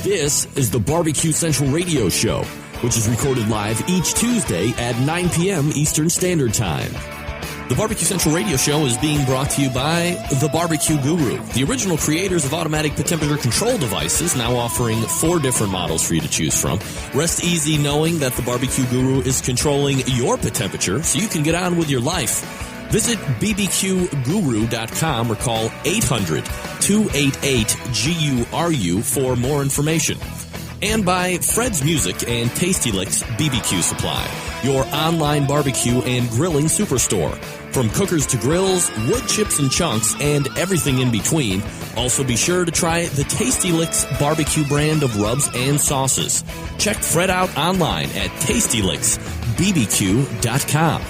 This is the BBQ Central Radio Show, which is recorded live each Tuesday at 9 p.m. Eastern Standard Time. The BBQ Central Radio Show is being brought to you by the BBQ Guru, the original creators of automatic pit temperature control devices, now offering 4 different models for you to choose from. Rest easy knowing that the BBQ Guru is controlling your pit temperature so you can get on with your life. Visit bbqguru.com or call 800-288-GURU for more information. And by Fred's Music and Tasty Licks BBQ Supply, your online barbecue and grilling superstore. From cookers to grills, wood chips and chunks, and everything in between. Also be sure to try the Tasty Licks barbecue brand of rubs and sauces. Check Fred out online at tastylicksbbq.com.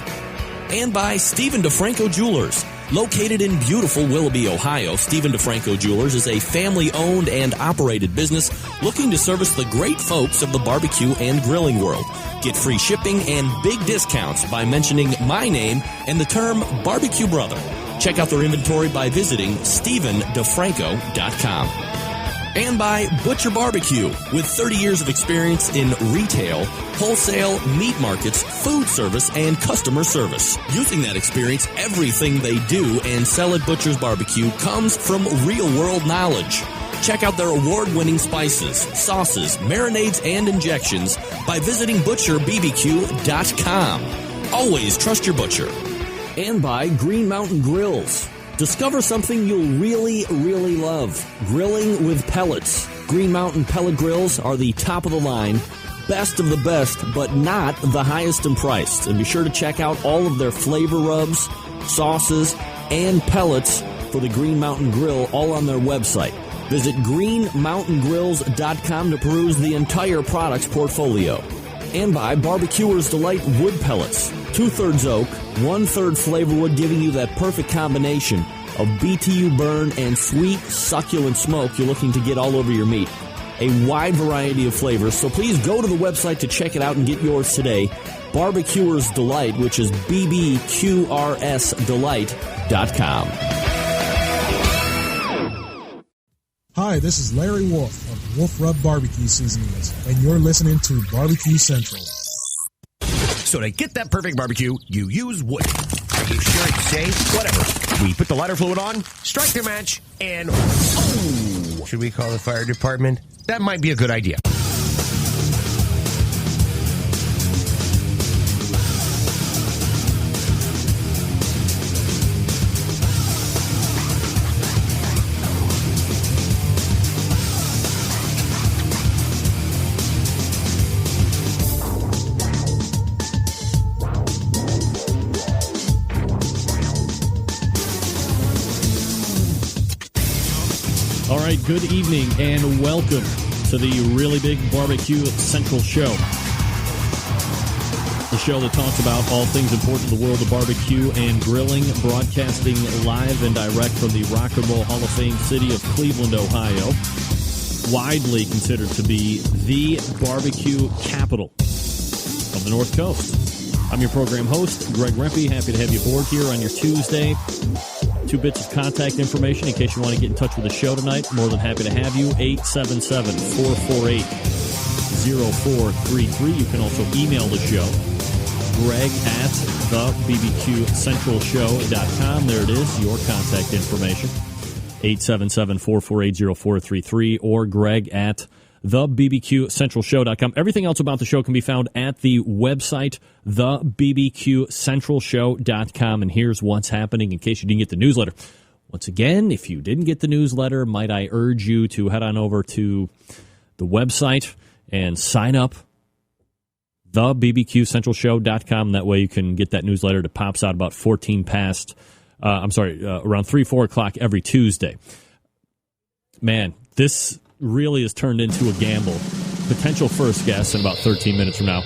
And by Stephen DeFranco Jewelers. Located in beautiful Willoughby, Ohio, Stephen DeFranco Jewelers is a family-owned and operated business looking to service the great folks of the barbecue and grilling world. Get free shipping and big discounts by mentioning my name and the term Barbecue Brother. Check out their inventory by visiting StephenDeFranco.com. And by Butcher Barbecue, with 30 years of experience in retail, wholesale, meat markets, food service, and customer service. Using that experience, everything they do and sell at Butcher's Barbecue comes from real-world knowledge. Check out their award-winning spices, sauces, marinades, and injections by visiting ButcherBBQ.com. Always trust your butcher. And by Green Mountain Grills. Discover something you'll really, really love. Grilling with pellets. Green Mountain pellet grills are the top of the line, best of the best, but not the highest in price. And be sure to check out all of their flavor rubs, sauces, and pellets for the Green Mountain Grill, all on their website. Visit greenmountaingrills.com to peruse the entire products portfolio. And by Barbecuer's Delight Wood Pellets. 2/3 oak, 1/3 flavor wood, giving you that perfect combination of BTU burn and sweet, succulent smoke you're looking to get all over your meat. A wide variety of flavors, so please go to the website to check it out and get yours today. Barbecuer's Delight, which is bbqrsdelight.com. Hi, this is Larry Wolf of Wolf Rub Barbecue Seasonings, and you're listening to BBQ Central. So to get that perfect barbecue, you use wood. Are you sure it's safe? Whatever. We put the lighter fluid on, strike the match, and oh! Should we call the fire department? That might be a good idea. All right, good evening and welcome to the Really Big BBQ Central Show. The show that talks about all things important to the world of barbecue and grilling, broadcasting live and direct from the Rock and Roll Hall of Fame city of Cleveland, Ohio. Widely considered to be the barbecue capital of the North Coast. I'm your program host, Greg Rempe. Happy to have you aboard here on your Tuesday. 2 bits of contact information in case you want to get in touch with the show tonight. More than happy to have you. 877-448-0433. You can also email the show. Greg at thebbqcentralshow.com. There it is, your contact information. 877-448-0433 or Greg at thebbqcentralshow.com. Everything else about the show can be found at the website, thebbqcentralshow.com. And here's what's happening in case you didn't get the newsletter. Once again, if you didn't get the newsletter, might I urge you to head on over to the website and sign up, thebbqcentralshow.com. That way you can get that newsletter that pops out about around 3, 4 o'clock every Tuesday. Man, this really has turned into a gamble. Potential first guest in about 13 minutes from now,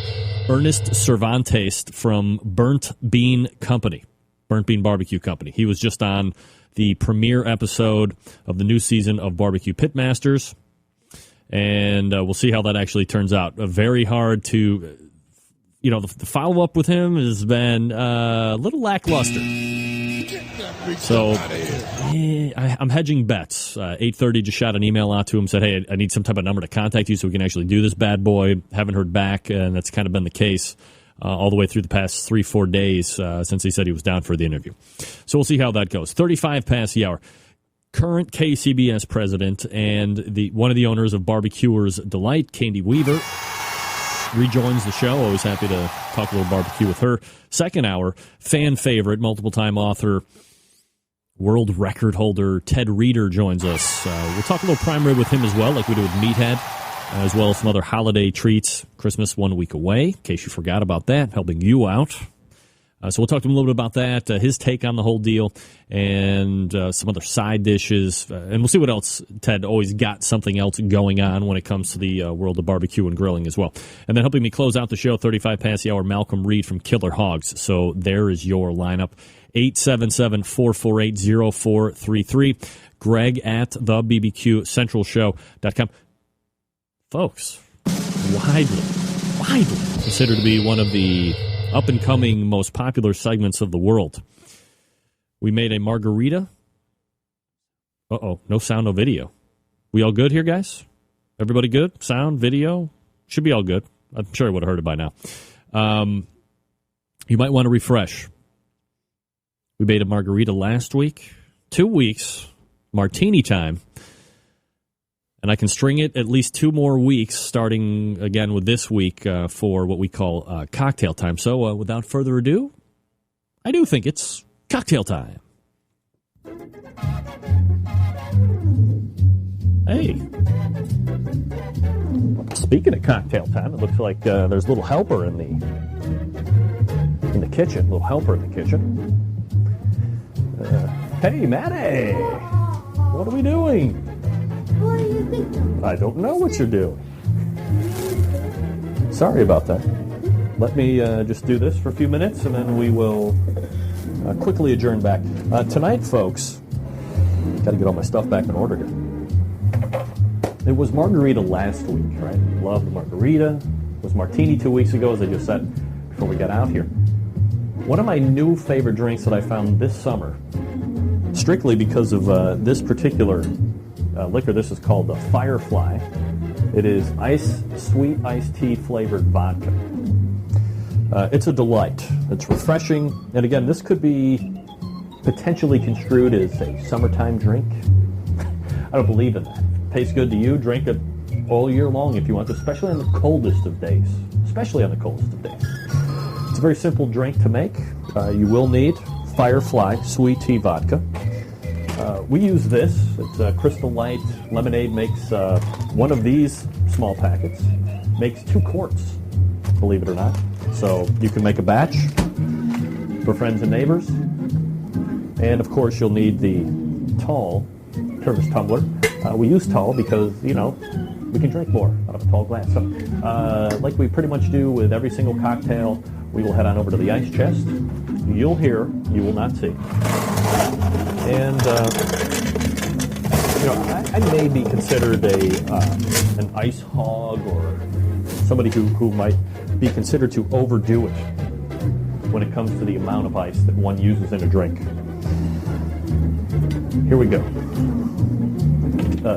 Ernest Servantes from Burnt Bean Barbecue Company. He was just on the premiere episode of the new season of BBQ Pitmasters, and we'll see how that actually turns out. Very hard to, the follow-up with him has been a little lackluster. So I'm hedging bets. 8:30 just shot an email out to him, said, hey, I need some type of number to contact you so we can actually do this bad boy. Haven't heard back, and that's kind of been the case all the way through the past 3-4 days since he said he was down for the interview. So we'll see how that goes. 35 past the hour. Current KCBS president and one of the owners of Barbecuers Delight, Candy Weaver, rejoins the show. Always happy to talk a little barbecue with her. Second hour, fan favorite, multiple-time author, world record holder Ted Reeder joins us. We'll talk a little prime rib with him as well, like we do with Meathead, as well as some other holiday treats. Christmas 1 week away, in case you forgot about that, helping you out. So we'll talk to him a little bit about that, his take on the whole deal, and some other side dishes. And we'll see what else. Ted always got something else going on when it comes to the world of barbecue and grilling as well. And then helping me close out the show, 35 past the hour, Malcolm Reed from Killer Hogs. So there is your lineup. 877-448-0433. Greg at the BBQCentralShow.com. Folks, widely considered to be one of the up-and-coming, most popular segments of the world. We made a margarita. No sound, no video. We all good here, guys? Everybody good? Sound, video? Should be all good. I'm sure I would have heard it by now. You might want to refresh. We made a margarita last week. 2 weeks, martini time. And I can string it at least 2 more weeks, starting again with this week for what we call cocktail time. So without further ado, I do think it's cocktail time. Hey. Speaking of cocktail time, it looks like there's a little helper in the kitchen. Little helper in the kitchen. Hey, Maddie. What are we doing? What are you thinking? I don't know what you're doing. Sorry about that. Let me just do this for a few minutes, and then we will quickly adjourn back. Tonight, folks, got to get all my stuff back in order here. It was margarita last week, right? Loved margarita. It was martini 2 weeks ago, as I just said before we got out here. One of my new favorite drinks that I found this summer, strictly because of this particular liquor. This is called the Firefly. It is sweet iced tea flavored vodka. It's a delight. It's refreshing. And again, this could be potentially construed as a summertime drink. I don't believe in that. Tastes good to you. Drink it all year long if you want to, especially on the coldest of days. It's a very simple drink to make. You will need Firefly sweet tea vodka. We use this. It's Crystal Light. Lemonade makes one of these small packets. Makes 2 quarts, believe it or not. So you can make a batch for friends and neighbors. And, of course, you'll need the tall service tumbler. We use tall because, we can drink more out of a tall glass. So, like we pretty much do with every single cocktail, we will head on over to the ice chest. You'll hear, you will not see. And, I may be considered an ice hog or somebody who might be considered to overdo it when it comes to the amount of ice that one uses in a drink. Here we go.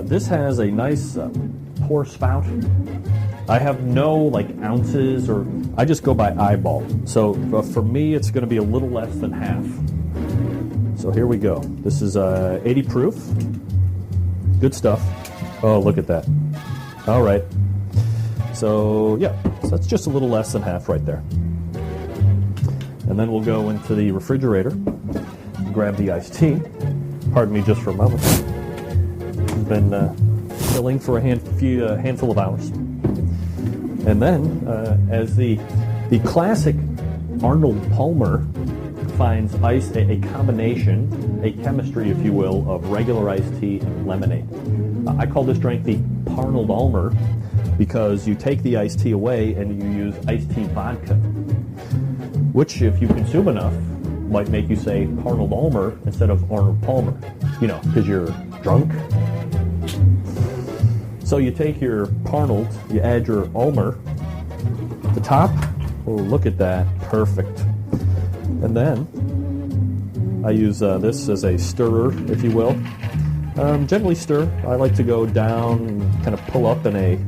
This has a nice pour spout. I have no ounces, or I just go by eyeball. So for me, it's going to be a little less than half. So here we go. This is 80 proof. Good stuff. Oh, look at that. All right. So that's just a little less than half right there. And then we'll go into the refrigerator, grab the iced tea. Pardon me just for a moment. It's been chilling for a handful of hours. And then, as the classic Arnold Palmer finds ice a combination, a chemistry, if you will, of regular iced tea and lemonade. I call this drink the Parnold Almer because you take the iced tea away and you use iced tea vodka, which, if you consume enough, might make you say Parnold Almer instead of Arnold Palmer, because you're drunk. So you take your Parnold, you add your Almer at the top, Oh, look at that. Perfect. And then I use this as a stirrer, if you will. Gently stir. I like to go down and kind of pull up in a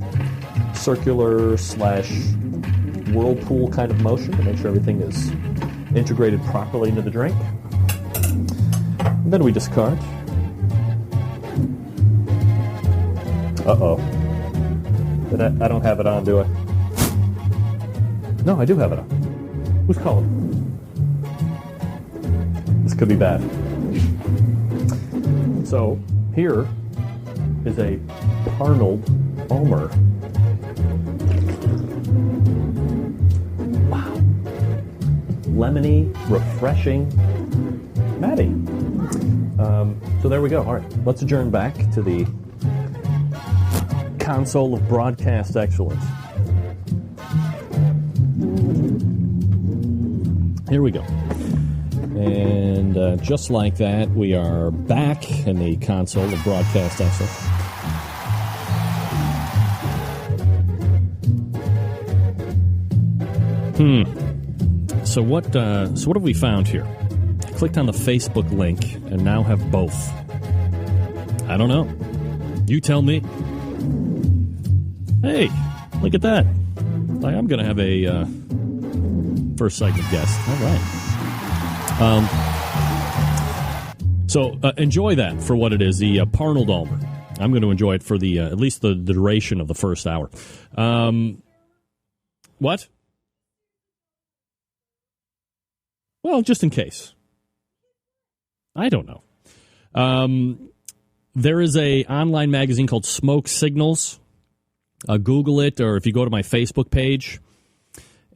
circular / whirlpool kind of motion to make sure everything is integrated properly into the drink. And then we discard. Uh-oh. I don't have it on, do I? No, I do have it on. Who's calling? This could be bad. So, here is a Arnold Ulmer. Wow. Lemony, refreshing. Maddie. So there we go. All right, let's adjourn back to the console of broadcast excellence. Here we go. And just like that, we are back in the console of broadcast excellence. So what have we found here? I clicked on the Facebook link and now have both. I don't know. You tell me. Hey, look at that. I'm going to have a first segment guest. All right. So enjoy that for what it is, the Arnold Ulmer. I'm going to enjoy it for the at least the duration of the first hour. What? Well, just in case. I don't know. There is a online magazine called Smoke Signals. Google it, or if you go to my Facebook page,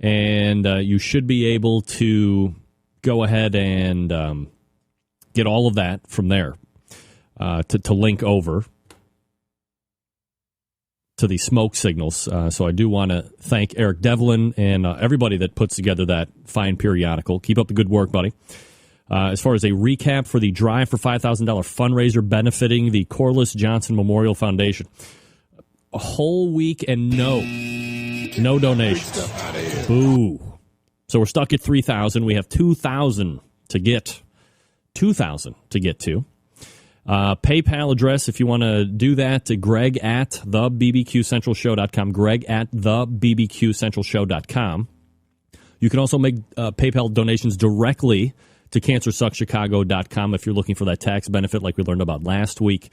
and you should be able to go ahead and get all of that from there to link over to the Smoke Signals. So I do want to thank Eric Devlin and everybody that puts together that fine periodical. Keep up the good work, buddy. As far as a recap for the Drive for $5,000 fundraiser benefiting the Corliss Johnson Memorial Foundation. A whole week and no donations. Boo. So we're stuck at 3,000. We have 2,000 to get. 2,000 to get to. PayPal address, if you want to do that, to Greg at thebbqcentralshow.com. Greg at thebbqcentralshow.com. You can also make PayPal donations directly to cancersuckchicago.com if you're looking for that tax benefit like we learned about last week.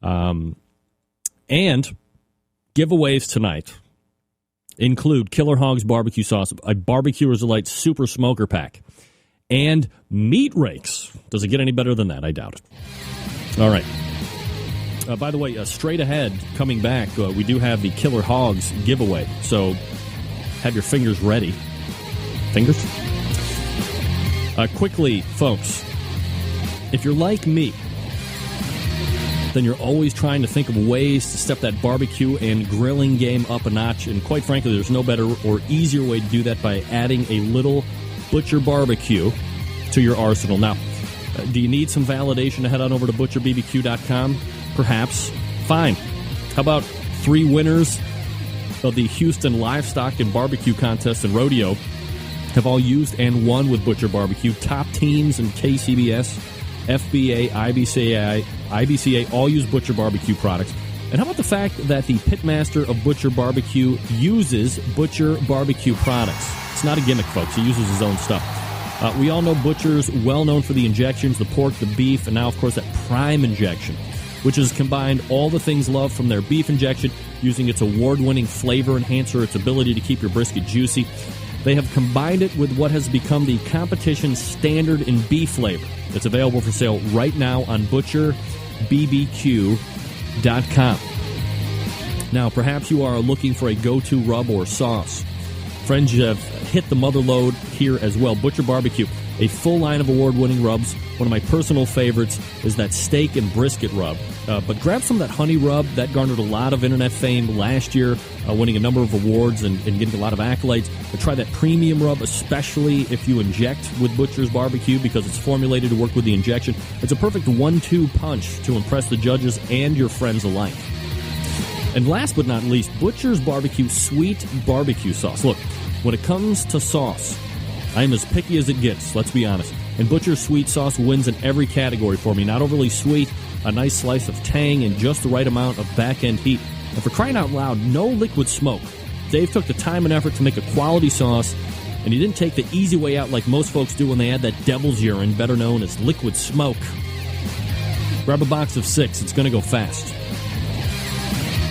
And giveaways tonight include Killer Hogs barbecue sauce, a Barbecuers Delight Super Smoker Pack, and meat rakes. Does it get any better than that? I doubt it. All right. By the way, straight ahead, coming back, we do have the Killer Hogs giveaway. So have your fingers ready. Fingers? Quickly, folks, if you're like me, then you're always trying to think of ways to step that barbecue and grilling game up a notch. And quite frankly, there's no better or easier way to do that by adding a little Butcher Barbecue to your arsenal. Now, do you need some validation to head on over to butcherbbq.com? Perhaps. Fine. How about 3 winners of the Houston Livestock and Barbecue Contest and Rodeo have all used and won with Butcher Barbecue? Top teams in KCBS, FBA, IBCA all use Butcher Barbecue products. And how about the fact that the Pitmaster of Butcher Barbecue uses Butcher Barbecue products? It's not a gimmick, folks. He uses his own stuff. We all know Butcher's well known for the injections, the pork, the beef, and now, of course, that prime injection, which has combined all the things loved from their beef injection, using its award-winning flavor enhancer, its ability to keep your brisket juicy. They have combined it with what has become the competition standard in beef flavor. It's available for sale right now on butcherbbq.com. Now, perhaps you are looking for a go-to rub or sauce. Friends, you have hit the mother lode here as well. Butcher Barbecue, a full line of award-winning rubs. One of my personal favorites is that steak and brisket rub. But grab some of that honey rub. That garnered a lot of internet fame last year, winning a number of awards and getting a lot of accolades. But try that premium rub, especially if you inject with Butcher's Barbecue, because it's formulated to work with the injection. It's a perfect 1-2 punch to impress the judges and your friends alike. And last but not least, Butcher's Barbecue Sweet Barbecue Sauce. Look, When it comes to sauce, I am as picky as it gets, let's be honest. And Butcher's sweet sauce wins in every category for me. Not overly sweet, a nice slice of tang, and just the right amount of back-end heat. And for crying out loud, no liquid smoke. Dave took the time and effort to make a quality sauce, and he didn't take the easy way out like most folks do when they add that devil's urine, better known as liquid smoke. Grab a box of 6. It's going to go fast.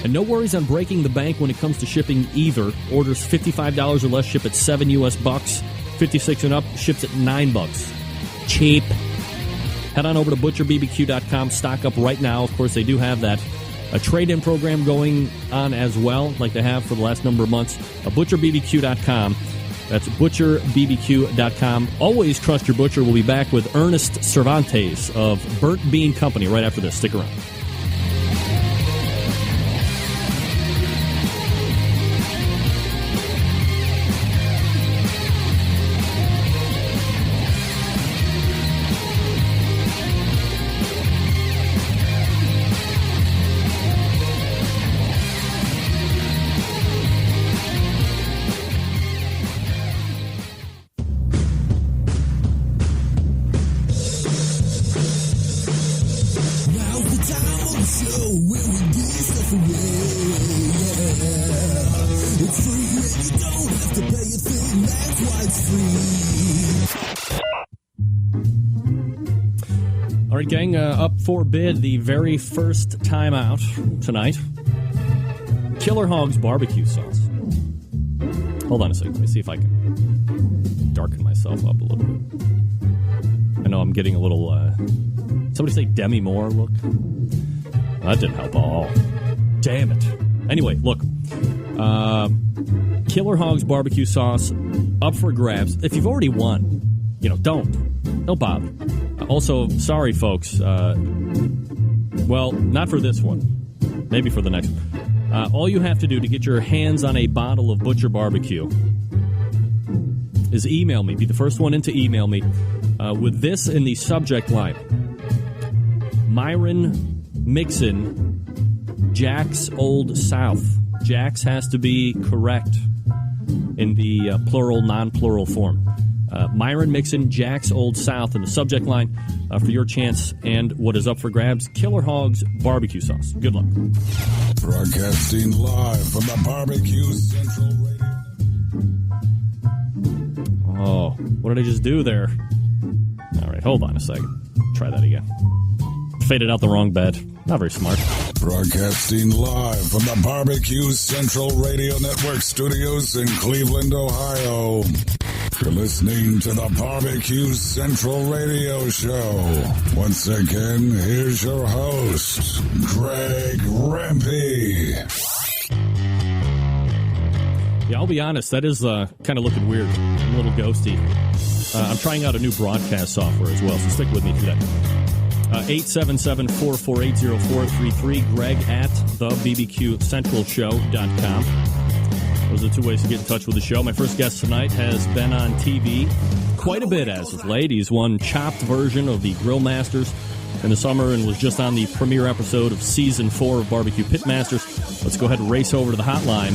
And no worries on breaking the bank when it comes to shipping either. Orders $55 or less ship at $7 US bucks. 56 and up ships at $9. Cheap. Head on over to butcherbbq.com. Stock up right now. Of course, they do have that a trade-in program going on as well, like they have for the last number of months. Butcherbbq.com. That's butcherbbq.com. Always trust your butcher. We'll be back with Ernest Servantes of Burnt Bean Company right after this. Stick around. All right, gang, up for bid the very first time out tonight. Killer Hogs barbecue sauce. Hold on a second. Let me see if I can darken myself up a little bit. I know I'm getting a little, somebody say Demi Moore look. That didn't help at all. Damn it. Anyway, look. Killer Hogs barbecue sauce up for grabs. If you've already won, don't bother. Also, sorry, folks. Well, not for this one. Maybe for the next one. All you have to do to get your hands on a bottle of Butcher Barbecue is email me. Be the first one in to email me with this in the subject line. Myron Mixon, Jack's Old South. Jack's has to be correct in the plural, non-plural form. Myron Mixon, Jack's Old South in the subject line for your chance and what is up for grabs, Killer Hogs barbecue sauce. Good luck. Broadcasting live from the Barbecue Central Radio. Oh, what did I just do there? All right, hold on a second. Try that again. Faded out the wrong bed. Not very smart. Broadcasting live from the Barbecue Central Radio Network studios in Cleveland, Ohio. You're listening to the Barbecue Central Radio Show. Once again, here's your host, Greg Rempe. Yeah, I'll be honest, that is kind of looking weird. I'm a little ghosty. I'm trying out a new broadcast software as well, so stick with me through that. 877-448-0433, Greg at thebbqcentralshow.com. Those are the 2 ways to get in touch with the show. My first guest tonight has been on TV quite a bit as of late. He's won chopped version of the Grill Masters in the summer and was just on the premiere episode of Season 4 of BBQ Pitmasters. Let's go ahead and race over to the hotline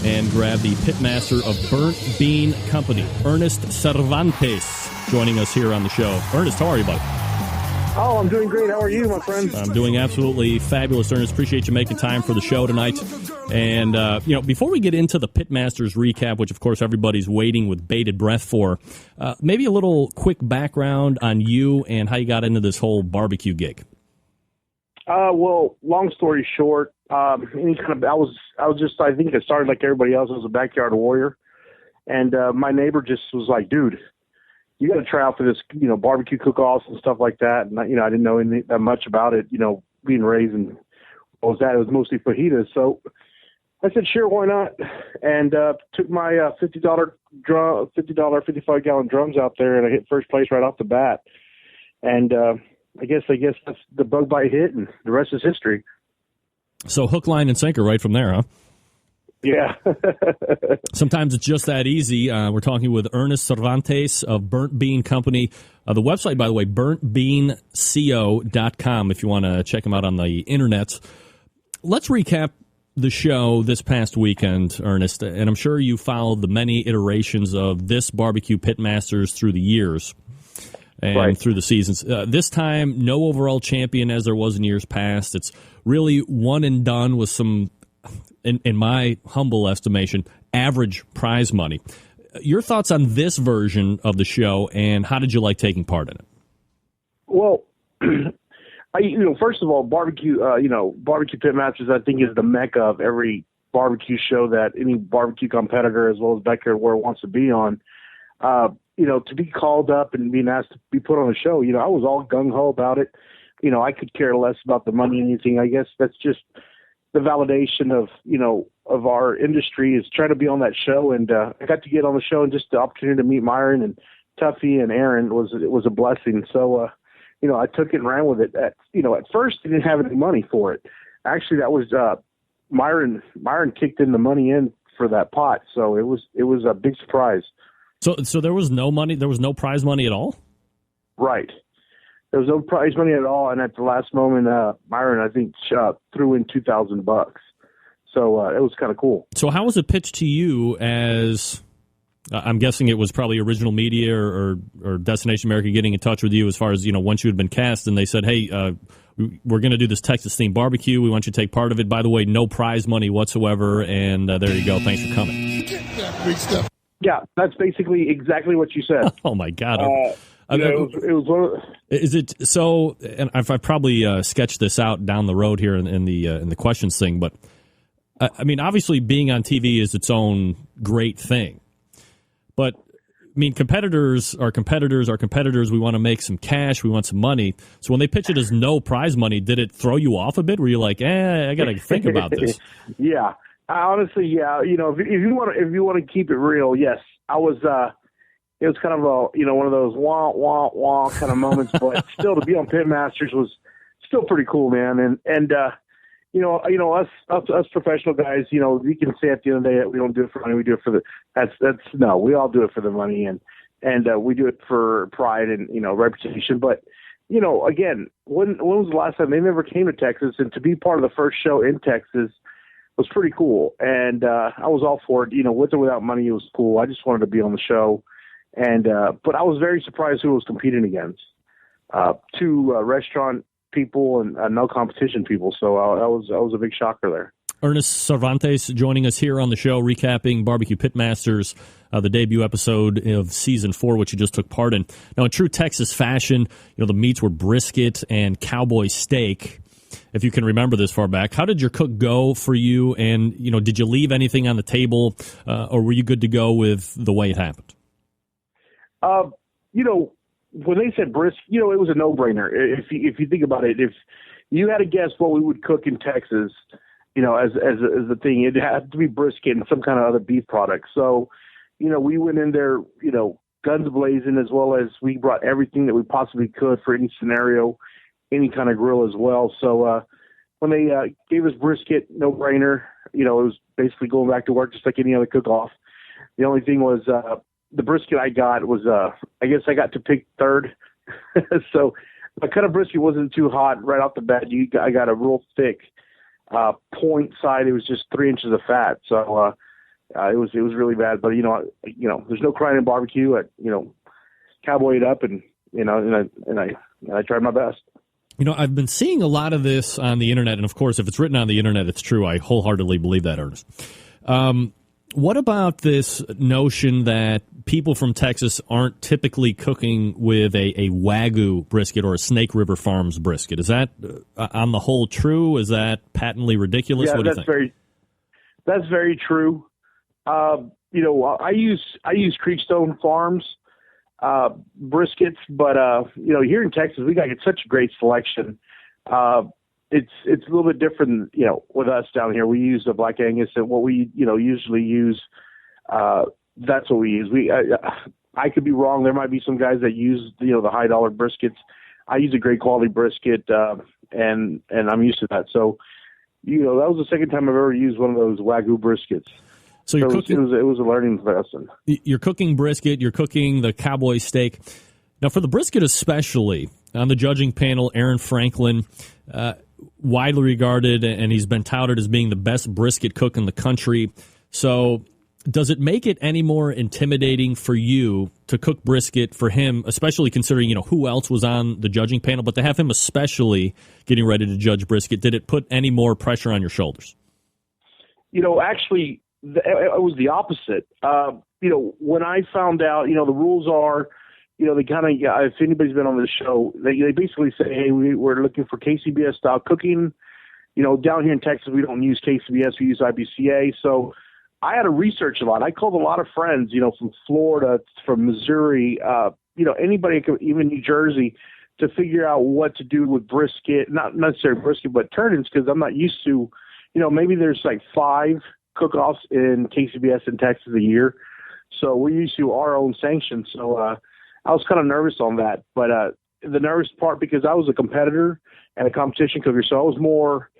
and grab the Pitmaster of Burnt Bean Company, Ernest Servantes, joining us here on the show. Ernest, how are you, buddy? Oh, I'm doing great. How are you, my friend? I'm doing absolutely fabulous, Ernest. Appreciate you making time for the show tonight. And, before we get into the Pitmasters recap, which, of course, everybody's waiting with bated breath for, maybe a little quick background on you and how you got into this whole barbecue gig. Well, long story short, I think I started like everybody else. I was a backyard warrior. And my neighbor just was like, dude, you got to try out for this, barbecue cook-offs and stuff like that. And, I didn't know anything that much about it, being raised in, what was that? It was mostly fajitas. So I said, sure, why not? And took my $50 55-gallon drums out there, and I hit first place right off the bat. And I guess that's the bug bite hit, and the rest is history. So hook, line, and sinker right from there, huh? Yeah. Sometimes it's just that easy. We're talking with Ernest Servantes of Burnt Bean Company. The website, by the way, burntbeanco.com if you want to check him out on the internet. Let's recap the show this past weekend, Ernest, and I'm sure you followed the many iterations of this BBQ Pitmasters through the years and through the seasons. This time, no overall champion as there was in years past. It's really one and done with some, in my humble estimation, average prize money. Your thoughts on this version of the show, and how did you like taking part in it? Well, first of all, BBQ Pitmasters, I think, is the mecca of every barbecue show that any barbecue competitor, as well as backyard warrior, wants to be on. To be called up and being asked to be put on a show, I was all gung-ho about it. I could care less about the money and anything. I guess that's just the validation of our industry is trying to be on that show. And I got to get on the show, and just the opportunity to meet Myron and Tuffy and Aaron was a blessing. So, I took it and ran with it. At first, I didn't have any money for it. Actually, that was Myron kicked in the money in for that pot. So it was a big surprise. So there was no money. There was no prize money at all. Right. There was no prize money at all, and at the last moment, Myron, I think, threw in $2,000. So it was kind of cool. So how was it pitched to you as? I'm guessing it was probably Original Media or Destination America getting in touch with you as far as, once you had been cast and they said, hey, we're going to do this Texas-themed barbecue. We want you to take part of it. By the way, no prize money whatsoever, and there you go. Thanks for coming. Yeah, that's basically exactly what you said. Oh, my God. It was one of Is it so? And I've probably sketched this out down the road here in the questions thing, but I mean, obviously, being on TV is its own great thing. But, I mean, competitors are competitors. We want to make some cash. We want some money. So when they pitch it as no prize money, did it throw you off a bit? Were you like, I got to think about this? Yeah. Honestly, yeah. If you want to keep it real, yes. I was it was kind of one of those wah, wah, wah kind of moments. But still, to be on Pitmasters was still pretty cool, man. And us professional guys, we can say at the end of the day that we don't do it for money. We do it for we all do it for the money, and we do it for pride and, reputation. But, again, when was the last time they never came to Texas, and to be part of the first show in Texas was pretty cool. And, I was all for it, with or without money, it was cool. I just wanted to be on the show. And, but I was very surprised who I was competing against. Two restaurant people and no competition people, so that was a big shocker there. Ernest Servantes joining us here on the show, recapping BBQ Pitmasters, the debut episode of Season 4, which you just took part in. Now, in true Texas fashion, the meats were brisket and cowboy steak, if you can remember this far back. How did your cook go for you, and, did you leave anything on the table, or were you good to go with the way it happened? When they said brisket, it was a no-brainer. If you think about it, if you had to guess what we would cook in Texas, as the thing, it had to be brisket and some kind of other beef product. So, we went in there, guns blazing, as well as we brought everything that we possibly could for any scenario, any kind of grill as well. So when they gave us brisket, no-brainer, it was basically going back to work just like any other cook-off. The only thing was the brisket I got was, I guess I got to pick third. So my cut of brisket wasn't too hot right off the bat. I got a real thick point side. It was just 3 inches of fat. So it was really bad. But, there's no crying in barbecue. Cowboy it up and I tried my best. I've been seeing a lot of this on the internet. And, of course, if it's written on the internet, it's true. I wholeheartedly believe that, Ernest. What about this notion that people from Texas aren't typically cooking with a Wagyu brisket or a Snake River Farms brisket? Is that, on the whole, true? Is that patently ridiculous? Yeah, what do you think? That's very true. I use Creekstone Farms briskets, but here in Texas we got such a great selection. It's a little bit different, with us down here. We use the Black Angus, and what we, usually use, that's what we use. I could be wrong. There might be some guys that use, the high dollar briskets. I use a great quality brisket, and I'm used to that. So, that was the second time I've ever used one of those Wagyu briskets. So you're cooking. It was a learning lesson. You're cooking brisket. You're cooking the cowboy steak. Now, for the brisket especially, on the judging panel, Aaron Franklin, widely regarded, and he's been touted as being the best brisket cook in the country. So does it make it any more intimidating for you to cook brisket for him, especially considering, who else was on the judging panel, but to have him especially getting ready to judge brisket? Did it put any more pressure on your shoulders? Actually, it was the opposite. When I found out, the rules are, they kind of, if anybody's been on the show, they basically say, hey, we're looking for KCBS style cooking. Down here in Texas, we don't use KCBS, we use IBCA. So I had to research a lot. I called a lot of friends, from Florida, from Missouri, anybody, even New Jersey, to figure out what to do with brisket, not necessarily brisket, but turn-ins, because I'm not used to, maybe there's like 5 cook-offs in KCBS in Texas a year. So we're used to our own sanctions. So I was kind of nervous on that. But the nervous part, because I was a competitor and a competition cooker, so I was more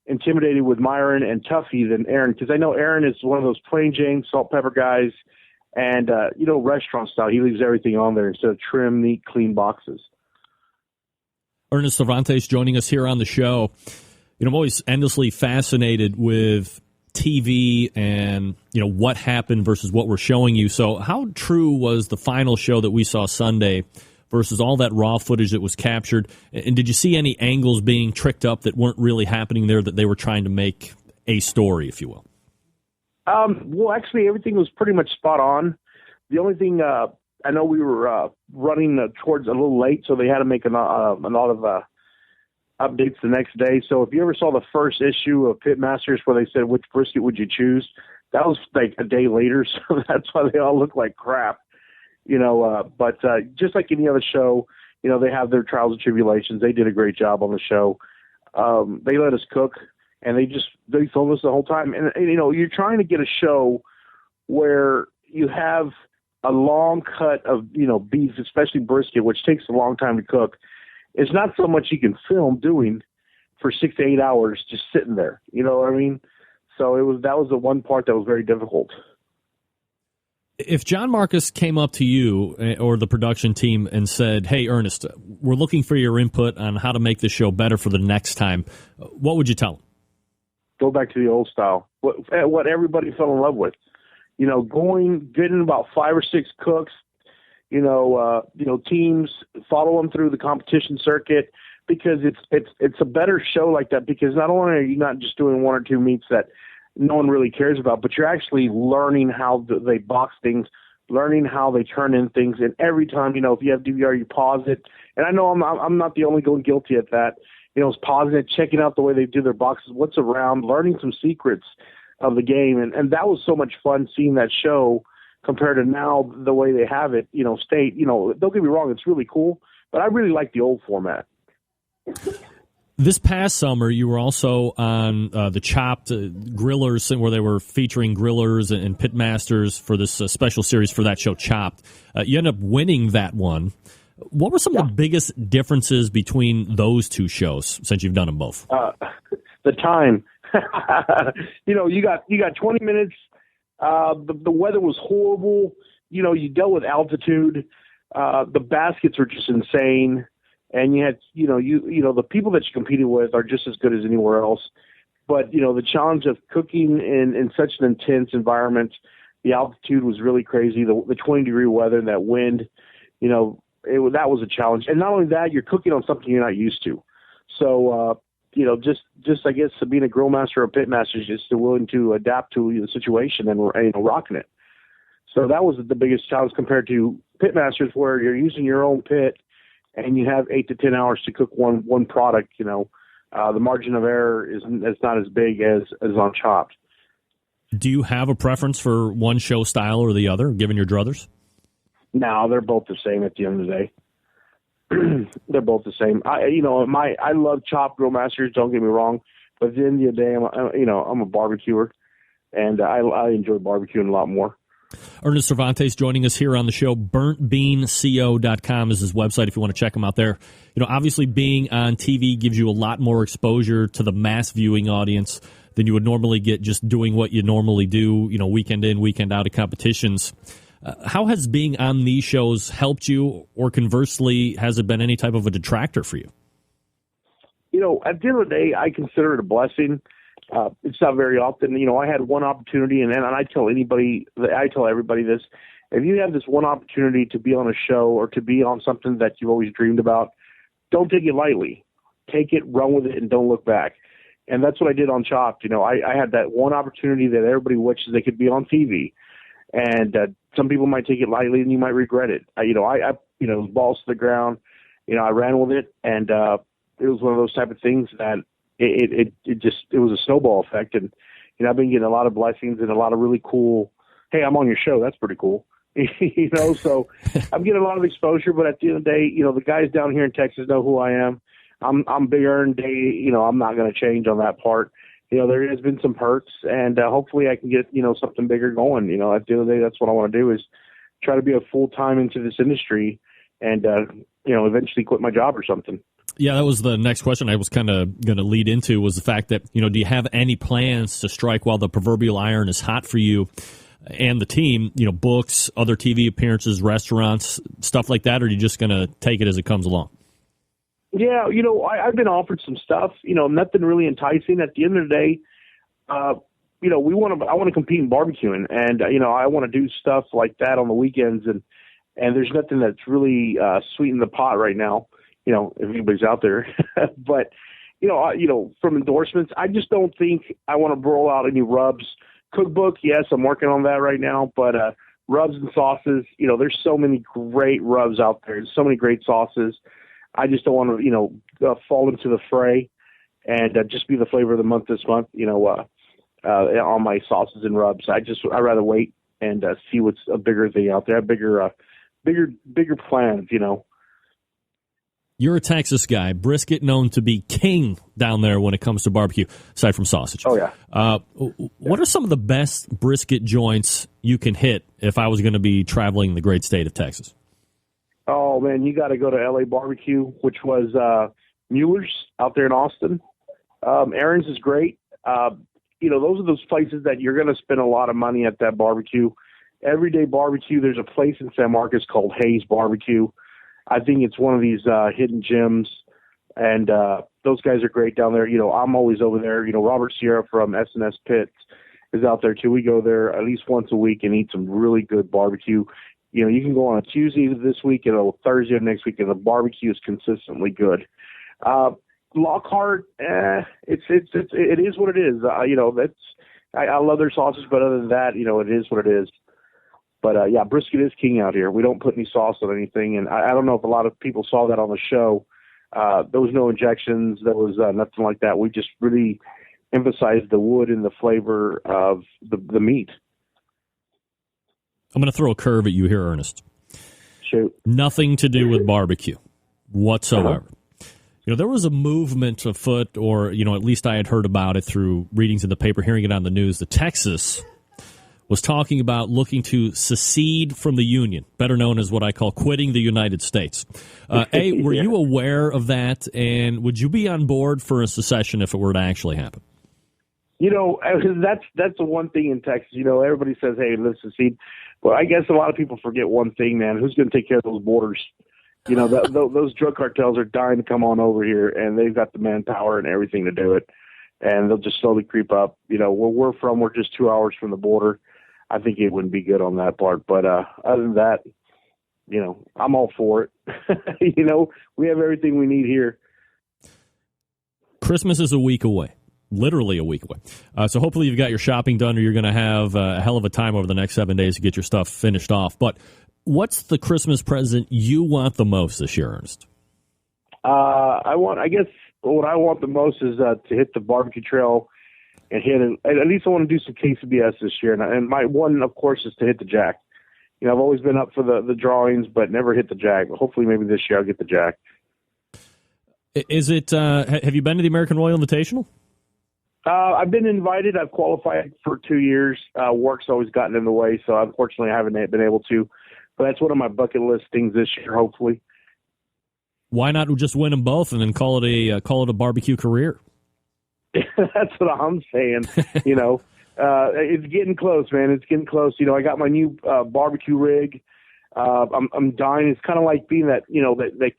intimidated with Myron and Tuffy than Aaron, because I know Aaron is one of those plain Jane salt pepper guys, and restaurant style. He leaves everything on there instead of trim, neat, clean boxes. Ernest Servantes joining us here on the show. I'm always endlessly fascinated with TV and what happened versus what we're showing you. So how true was the final show that we saw Sunday versus all that raw footage that was captured? And did you see any angles being tricked up that weren't really happening there, that they were trying to make a story, if you will? Well, actually, everything was pretty much spot on. The only thing, I know we were running towards a little late, so they had to make a lot of updates the next day. So if you ever saw the first issue of Pitmasters where they said, which brisket would you choose? That was like a day later, so that's why they all look like crap. But just like any other show, they have their trials and tribulations. They did a great job on the show. They let us cook, and they filmed us the whole time. And you're trying to get a show where you have a long cut of, beef, especially brisket, which takes a long time to cook. It's not so much you can film doing for 6 to 8 hours just sitting there. You know what I mean? So that was the one part that was very difficult. If John Marcus came up to you or the production team and said, hey, Ernest, we're looking for your input on how to make this show better for the next time, what would you tell him? Go back to the old style, what everybody fell in love with. Getting about 5 or 6 cooks, teams, follow them through the competition circuit, because it's a better show like that, because not only are you not just doing 1 or 2 meats that no one really cares about, but you're actually learning how they box things, learning how they turn in things. And every time, if you have DVR, you pause it. And I know I'm not the only one guilty at that. It's pausing it, checking out the way they do their boxes, what's around, learning some secrets of the game. And that was so much fun seeing that show compared to now the way they have it, state, don't get me wrong, it's really cool, but I really like the old format. This past summer, you were also on the Chopped Grillers, where they were featuring grillers and pitmasters for this special series for that show, Chopped. You ended up winning that one. What were some of the biggest differences between those two shows since you've done them both? The time. You got 20 minutes. The weather was horrible. You dealt with altitude. The baskets were just insane. And you had, the people that you competed with are just as good as anywhere else. But, the challenge of cooking in such an intense environment, the altitude was really crazy. The 20-degree weather and that wind, that was a challenge. And not only that, you're cooking on something you're not used to. So, just I guess being a grill master or pit master is just willing to adapt to the situation and rocking it. So that was the biggest challenge compared to pit masters, where you're using your own pit and you have 8 to 10 hours to cook one product. The margin of error is not as big as on Chopped. Do you have a preference for one show style or the other, given your druthers? No, they're both the same at the end of the day. They're both the same. I love Chopped Grill Masters. Don't get me wrong, but at the end of the day, I'm a barbecuer, and I enjoy barbecuing a lot more. Ernest Servantes joining us here on the show. BurntBeanCO.com is his website if you want to check him out there. Obviously being on TV gives you a lot more exposure to the mass viewing audience than you would normally get just doing what you normally do, weekend in, weekend out of competitions. How has being on these shows helped you, or conversely, has it been any type of a detractor for you? at the end of the day, I consider it a blessing. It's not very often. I had one opportunity, and I tell everybody this: if you have this one opportunity to be on a show or to be on something that you've always dreamed about, don't take it lightly. Take it, run with it, and don't look back. And that's what I did on Chopped. I had that one opportunity that everybody wishes they could be on TV. And some people might take it lightly, and you might regret it. I balls to the ground. I ran with it, and it was one of those type of things that it was a snowball effect. And I've been getting a lot of blessings and a lot of really cool. Hey, I'm on your show. That's pretty cool. So I'm getting a lot of exposure. But at the end of the day, the guys down here in Texas know who I am. I'm Big Ern. I'm not going to change on that part. There has been some hurts, and hopefully I can get, something bigger going. At the end of the day, that's what I want to do is try to be a full-time into this industry and, eventually quit my job or something. Yeah, that was the next question I was kind of going to lead into was the fact that, do you have any plans to strike while the proverbial iron is hot for you and the team, books, other TV appearances, restaurants, stuff like that, or are you just going to take it as it comes along? Yeah, I've been offered some stuff, nothing really enticing. At the end of the day, I want to compete in barbecuing, and, I want to do stuff like that on the weekends, and there's nothing that's really sweetening the pot right now, if anybody's out there. But, from endorsements, I just don't think I want to roll out any rubs. Cookbook, yes, I'm working on that right now, but rubs and sauces, there's so many great rubs out there. There's so many great sauces. I just don't want to, fall into the fray and just be the flavor of the month this month, on my sauces and rubs. I'd rather wait and see what's a bigger thing out there, bigger plans, You're a Texas guy. Brisket known to be king down there when it comes to barbecue, aside from sausage. Oh, yeah. What are some of the best brisket joints you can hit if I was going to be traveling the great state of Texas? Oh, man, you got to go to LA Barbecue, which was Mueller's out there in Austin. Aaron's is great. Those are those places that you're going to spend a lot of money at that barbecue. Everyday barbecue, there's a place in San Marcos called Hayes Barbecue. I think it's one of these hidden gems, and those guys are great down there. I'm always over there. Robert Sierra from SNS Pits is out there, too. We go there at least once a week and eat some really good barbecue. You can go on a Tuesday this week and a Thursday of next week, and the barbecue is consistently good. Lockhart, it is what it is. I love their sausage, but other than that, it is what it is. But brisket is king out here. We don't put any sauce on anything, and I don't know if a lot of people saw that on the show. There was no injections. There was nothing like that. We just really emphasized the wood and the flavor of the meat. I'm going to throw a curve at you here, Ernest. Shoot. Nothing to do with barbecue whatsoever. There was a movement afoot, or, at least I had heard about it through readings in the paper, hearing it on the news, that Texas was talking about looking to secede from the Union, better known as what I call quitting the United States. Were you aware of that, and would you be on board for a secession if it were to actually happen? That's the one thing in Texas. Everybody says, hey, let's secede. Well, I guess a lot of people forget one thing, man. Who's going to take care of those borders? Those drug cartels are dying to come on over here, and they've got the manpower and everything to do it. And they'll just slowly creep up. Where we're from, we're just 2 hours from the border. I think it wouldn't be good on that part. But other than that, I'm all for it. We have everything we need here. Christmas is a week away. Literally a week away. So hopefully you've got your shopping done, or you're going to have a hell of a time over the next 7 days to get your stuff finished off. But what's the Christmas present you want the most this year, Ernest? I guess what I want the most is to hit the barbecue trail and hit it. At least I want to do some quesadillas this year. And my one, of course, is to hit the jack. I've always been up for the drawings, but never hit the jack. Hopefully maybe this year I'll get the jack. Is it? Have you been to the American Royal Invitational? I've been invited. I've qualified for 2 years. Work's always gotten in the way, so unfortunately I haven't been able to. But that's one of my bucket list things this year, hopefully. Why not just win them both and then call it a barbecue career? That's what I'm saying. It's getting close, man. It's getting close. I got my new barbecue rig. I'm dying. It's kind of like being that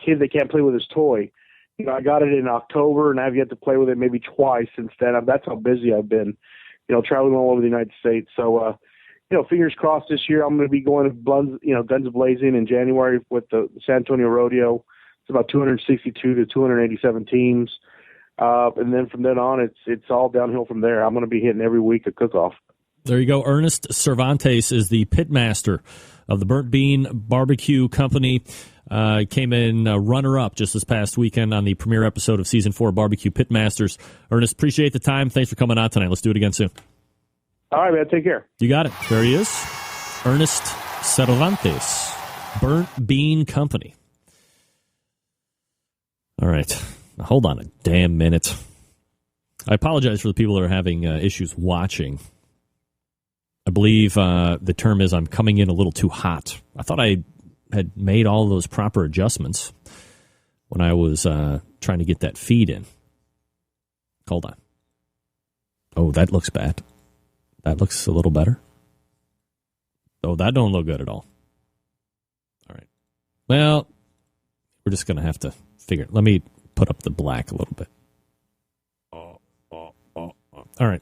kid that can't play with his toy. I got it in October, and I've yet to play with it maybe twice since then. That's how busy I've been, traveling all over the United States. So, fingers crossed this year I'm going to be going to Guns Blazing in January with the San Antonio Rodeo. It's about 262 to 287 teams. And then from then on, it's all downhill from there. I'm going to be hitting every week a cook-off. There you go. Ernest Servantes is the pitmaster of the Burnt Bean Barbecue Company. Came in runner-up just this past weekend on the premiere episode of Season 4 BBQ Pitmasters. Ernest, appreciate the time. Thanks for coming on tonight. Let's do it again soon. All right, man. Take care. You got it. There he is. Ernest Servantes, Burnt Bean Company. All right. Now, hold on a damn minute. I apologize for the people that are having issues watching. I believe the term is I'm coming in a little too hot. I thought I had made all those proper adjustments when I was trying to get that feed in. Hold on. Oh, that looks bad. That looks a little better. Oh, that don't look good at all. All right. Well, we're just going to have to figure it. Let me put up the black a little bit. All right.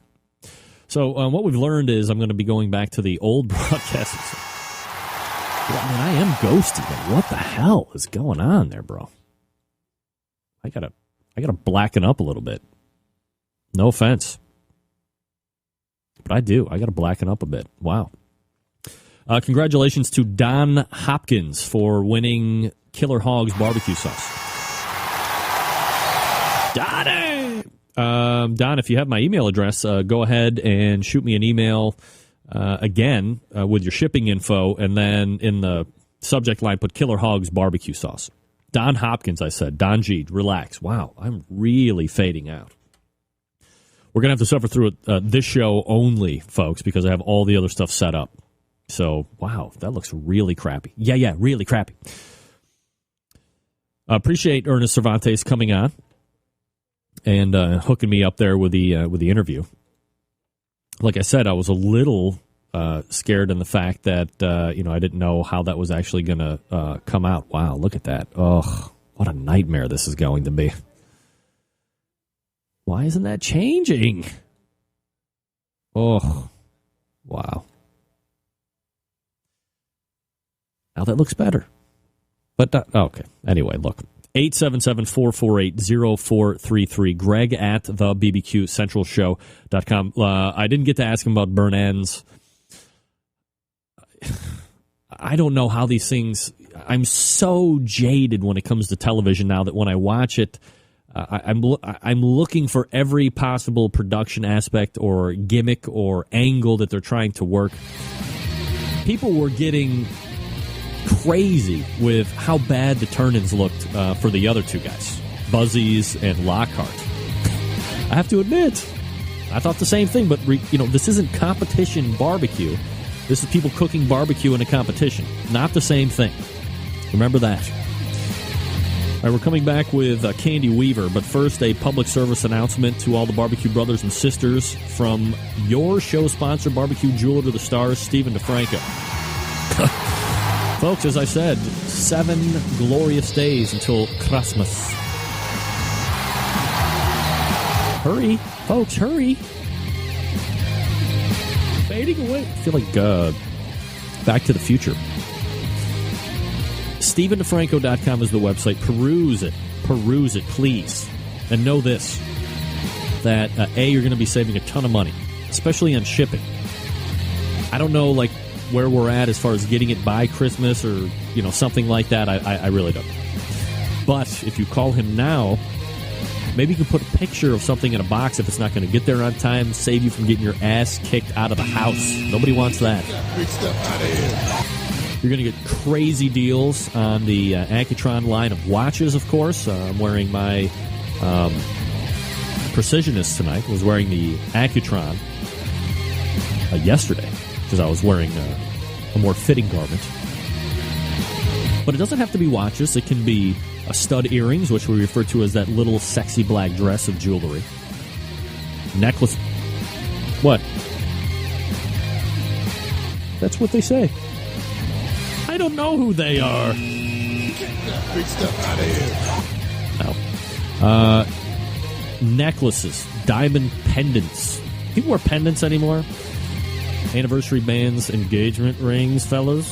So what we've learned is I'm going to be going back to the old broadcasts. I am ghosty, but what the hell is going on there, bro? I gotta blacken up a little bit. No offense. But I do. I got to blacken up a bit. Wow. Congratulations to Don Hopkins for winning Killer Hogs barbecue sauce. Don, if you have my email address, go ahead and shoot me an email again with your shipping info, and then in the subject line put Killer Hogs barbecue sauce. Don Hopkins, I said. Don G, relax. Wow, I'm really fading out. We're going to have to suffer through it this show only, folks, because I have all the other stuff set up. So, wow, that looks really crappy. Yeah, really crappy. Appreciate Ernest Servantes coming on and hooking me up there with the interview. Like I said, I was a little scared in the fact that I didn't know how that was actually going to come out. Wow, look at that. Oh, what a nightmare this is going to be. Why isn't that changing? Oh, wow. Now that looks better. But, okay. Anyway, look. 877-448-0433. Greg at the BBQCentralShow.com. I didn't get to ask him about burn ends. I don't know how these things... I'm so jaded when it comes to television now that when I watch it, I'm looking for every possible production aspect or gimmick or angle that they're trying to work. People were getting crazy with how bad the turn-ins looked for the other two guys, Buzzies and Lockhart. I have to admit, I thought the same thing, but this isn't competition barbecue. This is people cooking barbecue in a competition. Not the same thing. Remember that. All right, we're coming back with Candy Weaver, but first a public service announcement to all the barbecue brothers and sisters from your show sponsor, Barbecue Jeweler to the Stars, Stephen DeFranco. Folks, as I said, 7 glorious days until Christmas. Hurry, folks, hurry. Fading away. I feel like Back to the Future. StephenDeFranco.com is the website. Peruse it, please. And know this, that you're going to be saving a ton of money, especially on shipping. I don't know, where we're at as far as getting it by Christmas or, something like that. I really don't. But if you call him now, maybe you can put a picture of something in a box if it's not going to get there on time, save you from getting your ass kicked out of the house. Nobody wants that. Big stuff out of here. You're going to get crazy deals on the Accutron line of watches, of course. I'm wearing my Precisionist tonight. I was wearing the Accutron yesterday because I was wearing a more fitting garment. But it doesn't have to be watches. It can be stud earrings, which we refer to as that little sexy black dress of jewelry. Necklace. What? That's what they say. I don't know who they are. Big stuff out of here. No. Necklaces, diamond pendants. People wear pendants anymore? Anniversary bands, engagement rings, fellas.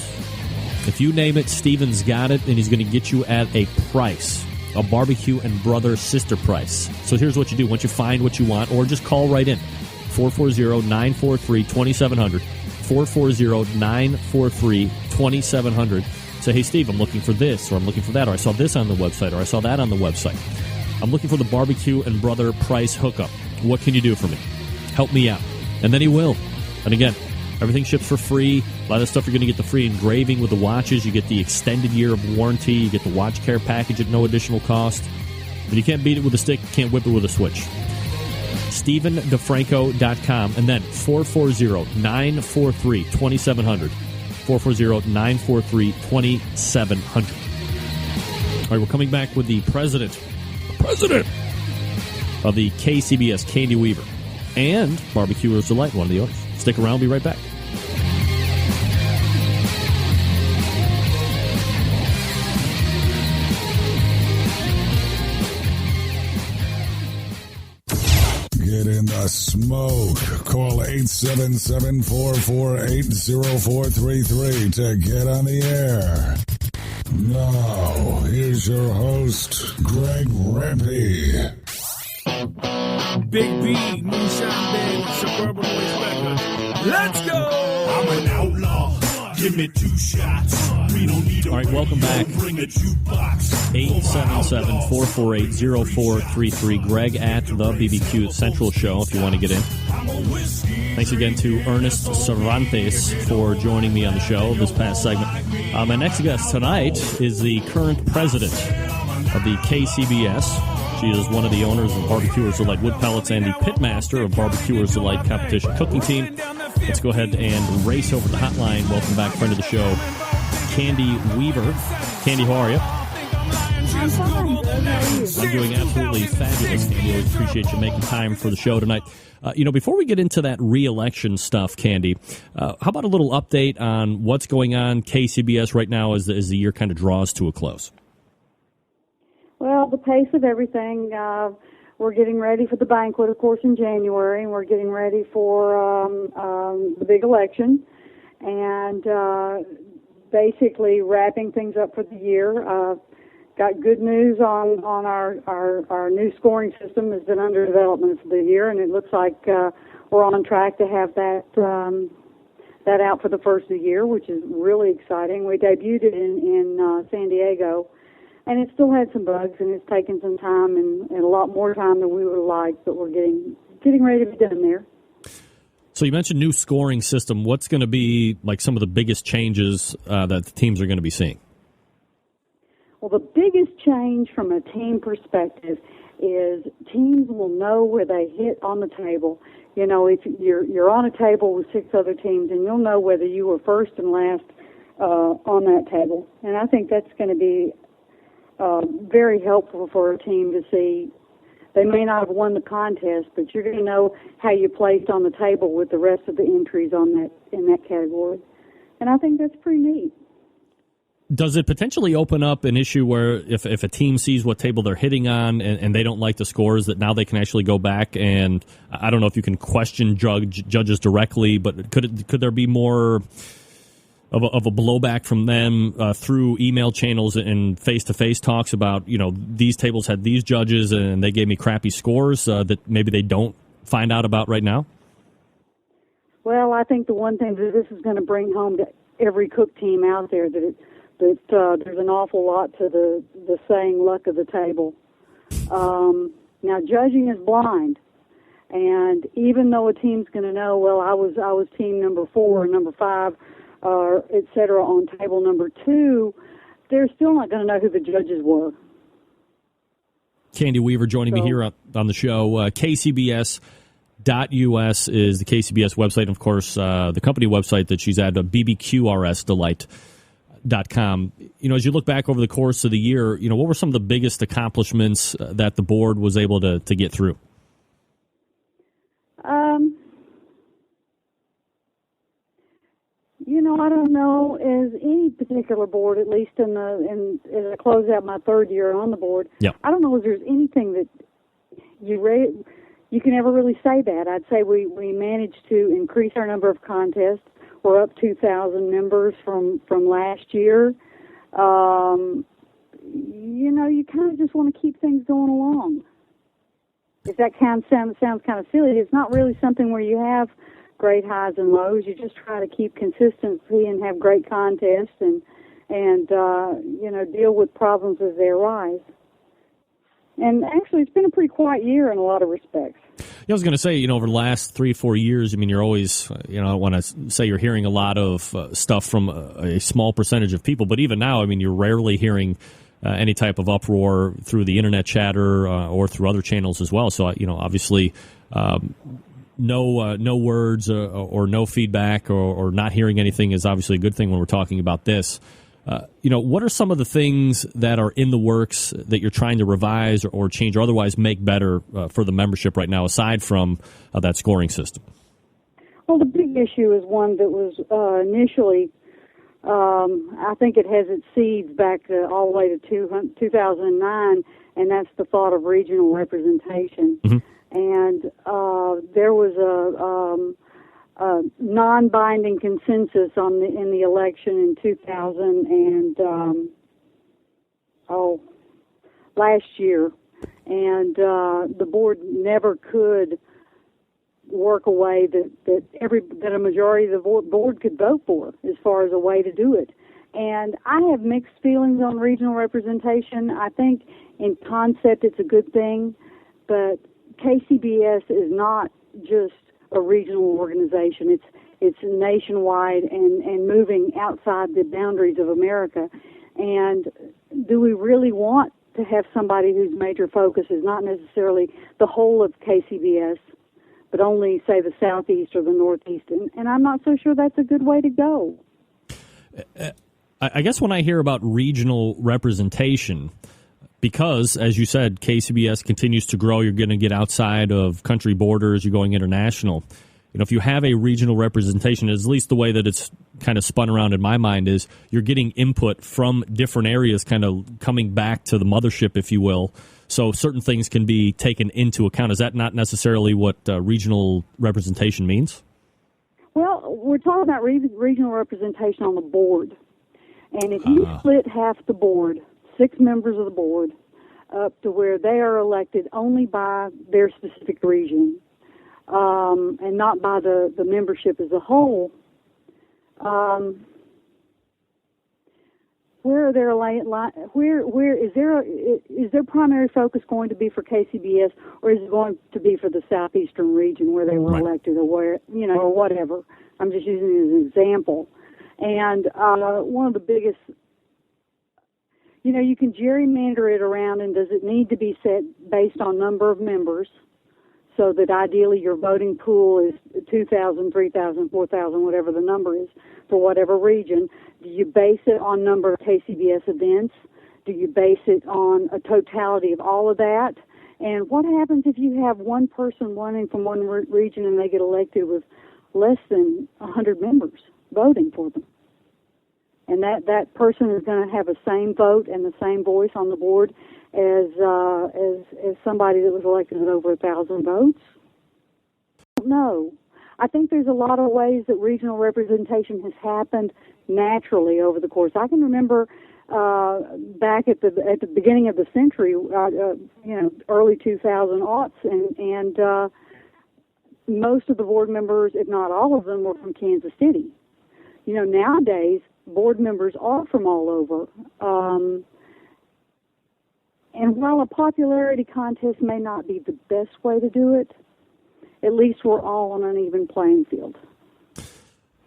If you name it, Steven's got it, and he's going to get you at a price. A barbecue and brother sister price. So here's what you do. Once you find what you want, or just call right in. 440-943-2700. 440-943-2700. Say, hey, Steve, I'm looking for this, or I'm looking for that, or I saw this on the website, or I saw that on the website. I'm looking for the barbecue and brother price hookup. What can you do for me? Help me out. And then he will. And again, everything ships for free. A lot of stuff you're going to get the free engraving with the watches. You get the extended year of warranty. You get the watch care package at no additional cost. And you can't beat it with a stick. You can't whip it with a switch. StephenDeFranco.com. And then 440-943-2700. 440-943-2700. All right, we're coming back with the president of the KCBS, Candy Weaver, and Barbecuers Delight, one of the owners. Stick around, be right back. Get in the smoke. Call 877-448-0433 to get on the air. Now, here's your host, Greg Rempe. Big B, Moonshine Band, Suburban Boys Records. Let's go! I'm an outlaw. Give me 2 shots. We don't need a all right, welcome back. Bring a jukebox. 877-448-0433. Greg at the BBQ Central Show if you want to get in. Thanks again to Ernest Servantes for joining me on the show this past segment. My next guest tonight is the current president of the KCBS. She is one of the owners of Barbecuers Delight Wood Pellets and the pitmaster of Barbecuers Delight Competition Cooking Team. Let's go ahead and race over the hotline. Welcome back, friend of the show, Candy Weaver. Candy, how are you? I'm fine. I'm doing absolutely fabulous, Candy. I always appreciate you making time for the show tonight. Before we get into that re-election stuff, Candy, how about a little update on what's going on KCBS right now as the year kind of draws to a close? Well, the pace of everything, we're getting ready for the banquet, of course, in January, and we're getting ready for the big election, and basically wrapping things up for the year. Got good news on our new scoring system has been under development for the year, and it looks like we're on track to have that out for the first of the year, which is really exciting. We debuted it in San Diego, and it still had some bugs, and it's taken some time and a lot more time than we would have liked, but we're getting ready to be done there. So you mentioned new scoring system. What's going to be like some of the biggest changes that the teams are going to be seeing? Well, the biggest change from a team perspective is teams will know where they hit on the table. You know, if you're on a table with 6 other teams, and you'll know whether you were first and last on that table. And I think that's going to be very helpful for a team to see. They may not have won the contest, but you're going to know how you placed on the table with the rest of the entries on in that category. And I think that's pretty neat. Does it potentially open up an issue where if a team sees what table they're hitting on and they don't like the scores, that now they can actually go back and, I don't know if you can question judges directly, but could there be more of a blowback from them through email channels and face-to-face talks about, you know, these tables had these judges and they gave me crappy scores that maybe they don't find out about right now? Well, I think the one thing that this is going to bring home to every cook team out there that there's an awful lot to the saying luck of the table. Now, judging is blind, and even though a team's going to know, well, I was team number 4 or number 5, et cetera, on table number 2, they're still not going to know who the judges were. Candy Weaver joining me here on the show. KCBS.us is the KCBS website, and of course, the company website that she's at, BBQRSDelight.com. You know, as you look back over the course of the year, you know, what were some of the biggest accomplishments that the board was able to get through? I don't know as any particular board, at least as I close out my third year on the board. Yep. I don't know if there's anything that you can ever really say that. I'd say we managed to increase our number of contests. We're up 2,000 members from last year. You kind of just want to keep things going along. If that sounds kind of silly, it's not really something where you have great highs and lows. You just try to keep consistency and have great contests and deal with problems as they arise. And actually, it's been a pretty quiet year in a lot of respects. Yeah, I was going to say, over the last 3-4 years, you're always, I don't want to say you're hearing a lot of stuff from a small percentage of people, but even now, you're rarely hearing any type of uproar through the internet chatter or through other channels as well. So, obviously, no words or no feedback or not hearing anything is obviously a good thing when we're talking about this. What are some of the things that are in the works that you're trying to revise or change or otherwise make better for the membership right now, aside from that scoring system? Well, the big issue is one that was initially, I think it has its seeds back all the way to 2009, and that's the thought of regional representation. Mm-hmm. And there was a non-binding consensus in the election in 2000 and last year, and the board never could work a way that a majority of the board could vote for as far as a way to do it. And I have mixed feelings on regional representation. I think in concept it's a good thing, but KCBS is not just a regional organization. It's nationwide and moving outside the boundaries of America. And do we really want to have somebody whose major focus is not necessarily the whole of KCBS, but only, say, the Southeast or the Northeast? And I'm not so sure that's a good way to go. I guess when I hear about regional representation, because, as you said, KCBS continues to grow, you're going to get outside of country borders, you're going international. If you have a regional representation, at least the way that it's kind of spun around in my mind is you're getting input from different areas kind of coming back to the mothership, if you will. So certain things can be taken into account. Is that not necessarily what regional representation means? Well, we're talking about regional representation on the board. And if you split half the board, 6 members of the board, up to where they are elected only by their specific region, and not by the membership as a whole, where is their primary focus going to be for KCBS, or is it going to be for the southeastern region where they were elected, or where or whatever? I'm just using it as an example. And one of the biggest, you can gerrymander it around, and does it need to be set based on number of members, so that ideally your voting pool is 2,000, 3,000, 4,000, whatever the number is for whatever region? Do you base it on number of KCBS events? Do you base it on a totality of all of that? And what happens if you have one person running from one region and they get elected with less than 100 members voting for them? And that person is going to have the same vote and the same voice on the board as somebody that was elected with over 1,000 votes? No. I think there's a lot of ways that regional representation has happened naturally over the course. I can remember back at the beginning of the century, early 2000s, and most of the board members, if not all of them, were from Kansas City. Nowadays, board members are from all over. And while a popularity contest may not be the best way to do it, at least we're all on an even playing field.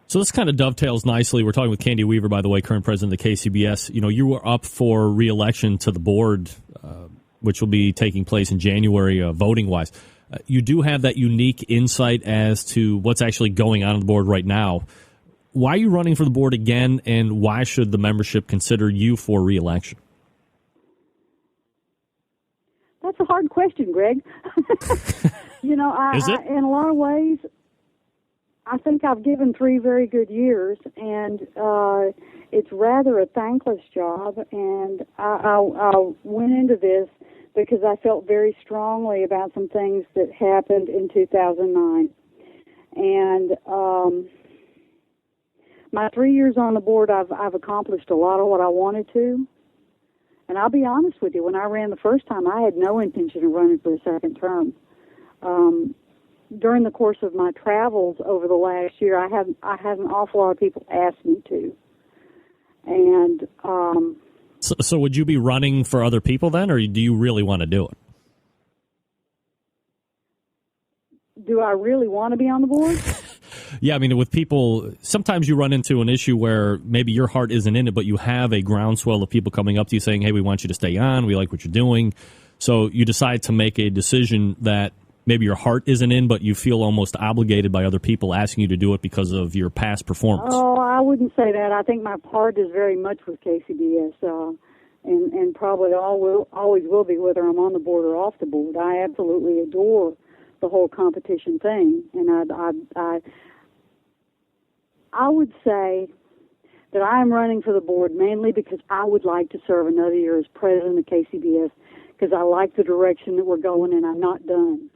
So this kind of dovetails nicely. We're talking with Candy Weaver, by the way, current president of the KCBS. You were up for re-election to the board, which will be taking place in January, voting-wise. You do have that unique insight as to what's actually going on the board right now. Why are you running for the board again, and why should the membership consider you for re-election? That's a hard question, Greg. Is it? In a lot of ways, I think I've given 3 very good years, and it's rather a thankless job. And I went into this because I felt very strongly about some things that happened in 2009. And my 3 years on the board, I've accomplished a lot of what I wanted to. And I'll be honest with you, when I ran the first time, I had no intention of running for a second term. During the course of my travels over the last year, I had an awful lot of people ask me to. And so would you be running for other people then, or do you really want to do it? Do I really want to be on the board? Yeah, I mean, with people, sometimes you run into an issue where maybe your heart isn't in it, but you have a groundswell of people coming up to you saying, hey, we want you to stay on, we like what you're doing. So you decide to make a decision that maybe your heart isn't in, but you feel almost obligated by other people asking you to do it because of your past performance. Oh, I wouldn't say that. I think my heart is very much with KCBS, and probably always will be, whether I'm on the board or off the board. I absolutely adore the whole competition thing, and I would say that I am running for the board mainly because I would like to serve another year as president of KCBS, because I like the direction that we're going, and I'm not done.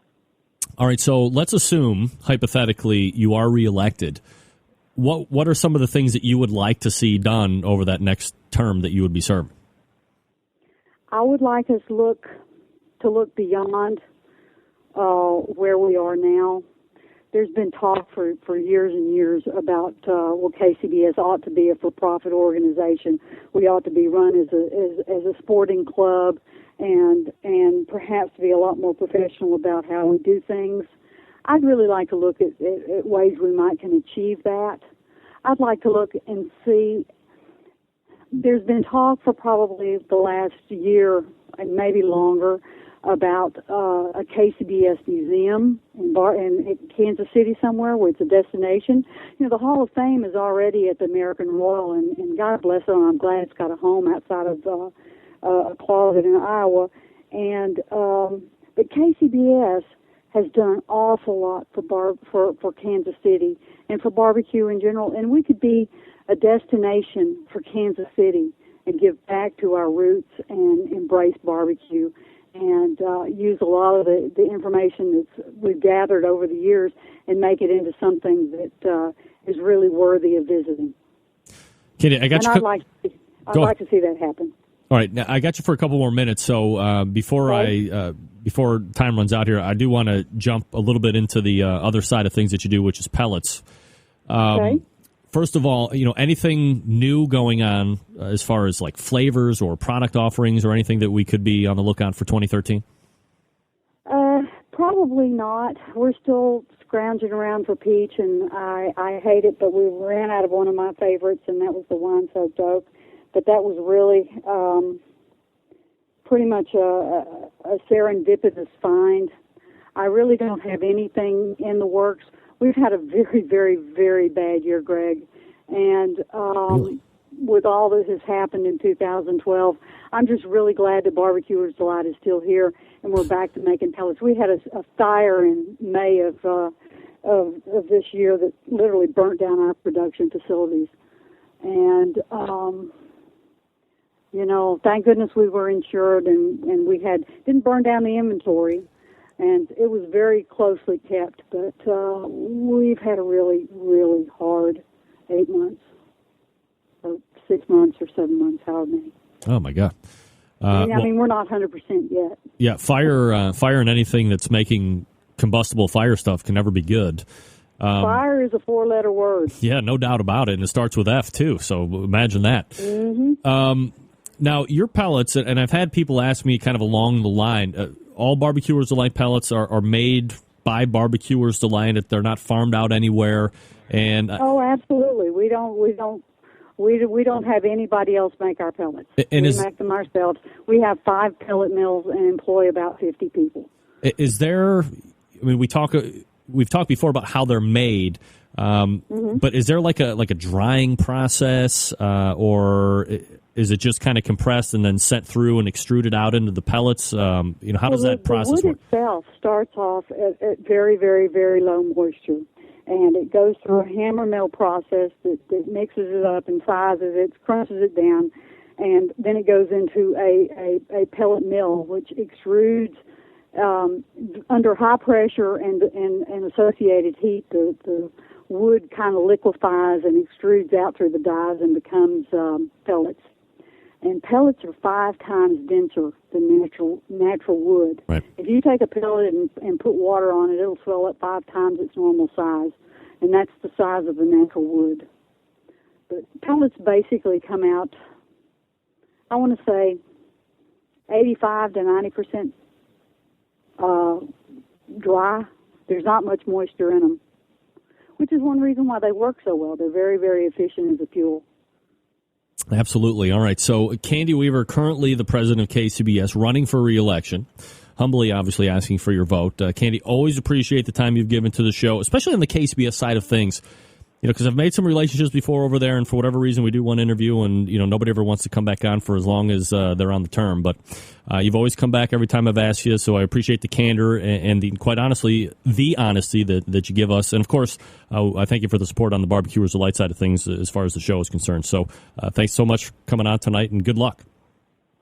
All right, so let's assume, hypothetically, you are reelected. What are some of the things that you would like to see done over that next term that you would be serving? I would like us to look beyond where we are now. There's been talk for years and years about KCBS ought to be a for-profit organization. We ought to be run as a sporting club, and perhaps be a lot more professional about how we do things. I'd really like to look at ways we can achieve that. I'd like to look and see. There's been talk for probably the last year and maybe longer about a KCBS museum in Kansas City somewhere where it's a destination. You know, the Hall of Fame is already at the American Royal, and God bless it, I'm glad it's got a home outside of a closet in Iowa. But KCBS has done an awful lot for Kansas City and for barbecue in general, and we could be a destination for Kansas City and give back to our roots and embrace barbecue, and use a lot of the information that we've gathered over the years and make it into something that is really worthy of visiting. Katie, I got you. I'd like to see that happen. All right, now I got you for a couple more minutes. So before time runs out here, I do want to jump a little bit into the other side of things that you do, which is pellets. Okay. First of all, anything new going on as far as like flavors or product offerings or anything that we could be on the lookout for 2013? Probably not. We're still scrounging around for peach, and I hate it, but we ran out of one of my favorites, and that was the wine-soaked oak. But that was really pretty much a serendipitous find. I really don't have anything in the works. We've had a very, very, very bad year, Greg. And really? With all that has happened in 2012, I'm just really glad that Barbecuers Delight is still here, and we're back to making pellets. We had a fire in May of this year that literally burnt down our production facilities. And, thank goodness we were insured, and we didn't burn down the inventory. And it was very closely kept, but we've had a really, really hard 8 months, or 6 months, or 7 months, however many. Oh, my God. I mean, we're not 100% yet. Yeah, fire and anything that's making combustible fire stuff can never be good. Fire is a 4-letter word. Yeah, no doubt about it, and it starts with F, too, so imagine that. Mm-hmm. Now, your pellets, and I've had people ask me kind of along the line, all Barbecuers Delight pellets are made by Barbecuers Delight. They're not farmed out anywhere. And oh, absolutely. We don't have anybody else make our pellets. We make them ourselves. We have 5 pellet mills and employ about 50 people. Is there? I mean, we've talked before about how they're made, but is there like a drying process, or is it just kind of compressed and then sent through and extruded out into the pellets? How does that process work? The wood itself starts off at very, very, very low moisture. and it goes through a hammer mill process that mixes it up and sizes it, crunches it down, and then it goes into a pellet mill, which extrudes under high pressure and associated heat. The wood kind of liquefies and extrudes out through the dies and becomes pellets. And pellets are 5 times denser than natural wood. Right. If you take a pellet and put water on it, it'll swell up 5 times its normal size, and that's the size of the natural wood. But pellets basically come out, I want to say, 85 to 90% dry. There's not much moisture in them, which is one reason why they work so well. They're very, very efficient as a fuel. Absolutely. All right. So Candy Weaver, currently the president of KCBS, running for re-election. Humbly, obviously, asking for your vote. Candy, always appreciate the time you've given to the show, especially on the KCBS side of things. You know, because I've made some relationships before over there, and for whatever reason, we do one interview, and, you know, nobody ever wants to come back on for as long as they're on the term. But you've always come back every time I've asked you, so I appreciate the candor and quite honestly, the honesty that you give us. And, of course, I thank you for the support on the Barbecuers Delight side of things as far as the show is concerned. So thanks so much for coming on tonight, and good luck.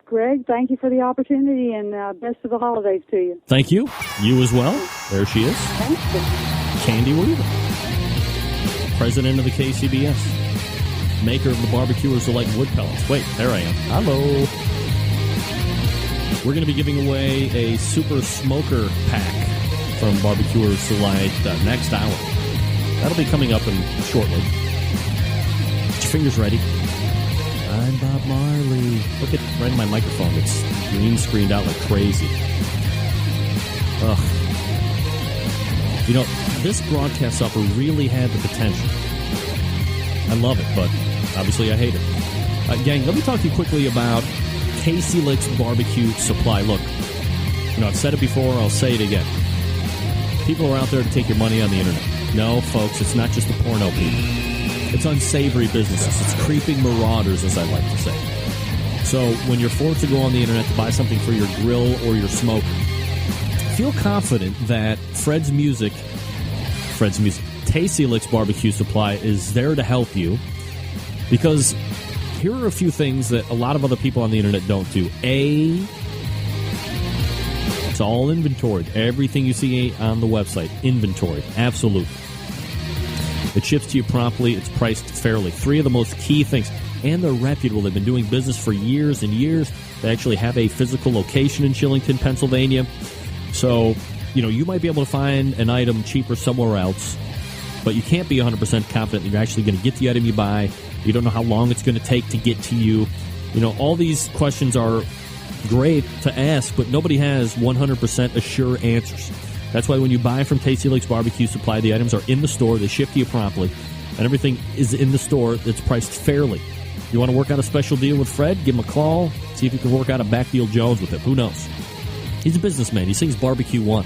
Greg, thank you for the opportunity, and best of the holidays to you. Thank you. You as well. There she is. Thank you. Candy Weaver, president of the KCBS, maker of the Barbecuers Delight wood pellets. Wait, there I am. Hello. We're going to be giving away a Super Smoker pack from Barbecuers Delight next hour. That'll be coming up shortly. Get your fingers ready. I'm Bob Marley. Look at right in my microphone. It's green screened out like crazy. Ugh. You know, this broadcast offer really had the potential. I love it, but obviously I hate it. Gang, let me talk to you quickly about Casey Lick's Barbecue Supply. Look, you know, I've said it before, I'll say it again. People are out there to take your money on the internet. No, folks, it's not just the porno people. It's unsavory businesses. It's creeping marauders, as I like to say. So when you're forced to go on the internet to buy something for your grill or your smoker, feel confident that Fred's Music, Tasty Lick's Barbecue Supply is there to help you, because here are a few things that a lot of other people on the internet don't do. A, it's all inventoried. Everything you see on the website, inventoried. Absolutely. It ships to you promptly. It's priced fairly. 3 of the most key things. And they're reputable. They've been doing business for years and years. They actually have a physical location in Shillington, Pennsylvania. So, you know, you might be able to find an item cheaper somewhere else, but you can't be 100% confident that you're actually going to get the item you buy. You don't know how long it's going to take to get to you. You know, all these questions are great to ask, but nobody has 100% assured answers. That's why when you buy from Tasty Lick's Barbecue Supply, the items are in the store, they ship to you promptly, and everything is in the store that's priced fairly. You want to work out a special deal with Fred? Give him a call. See if you can work out a back deal Jones with him. Who knows? He's a businessman. He sings Barbecue One.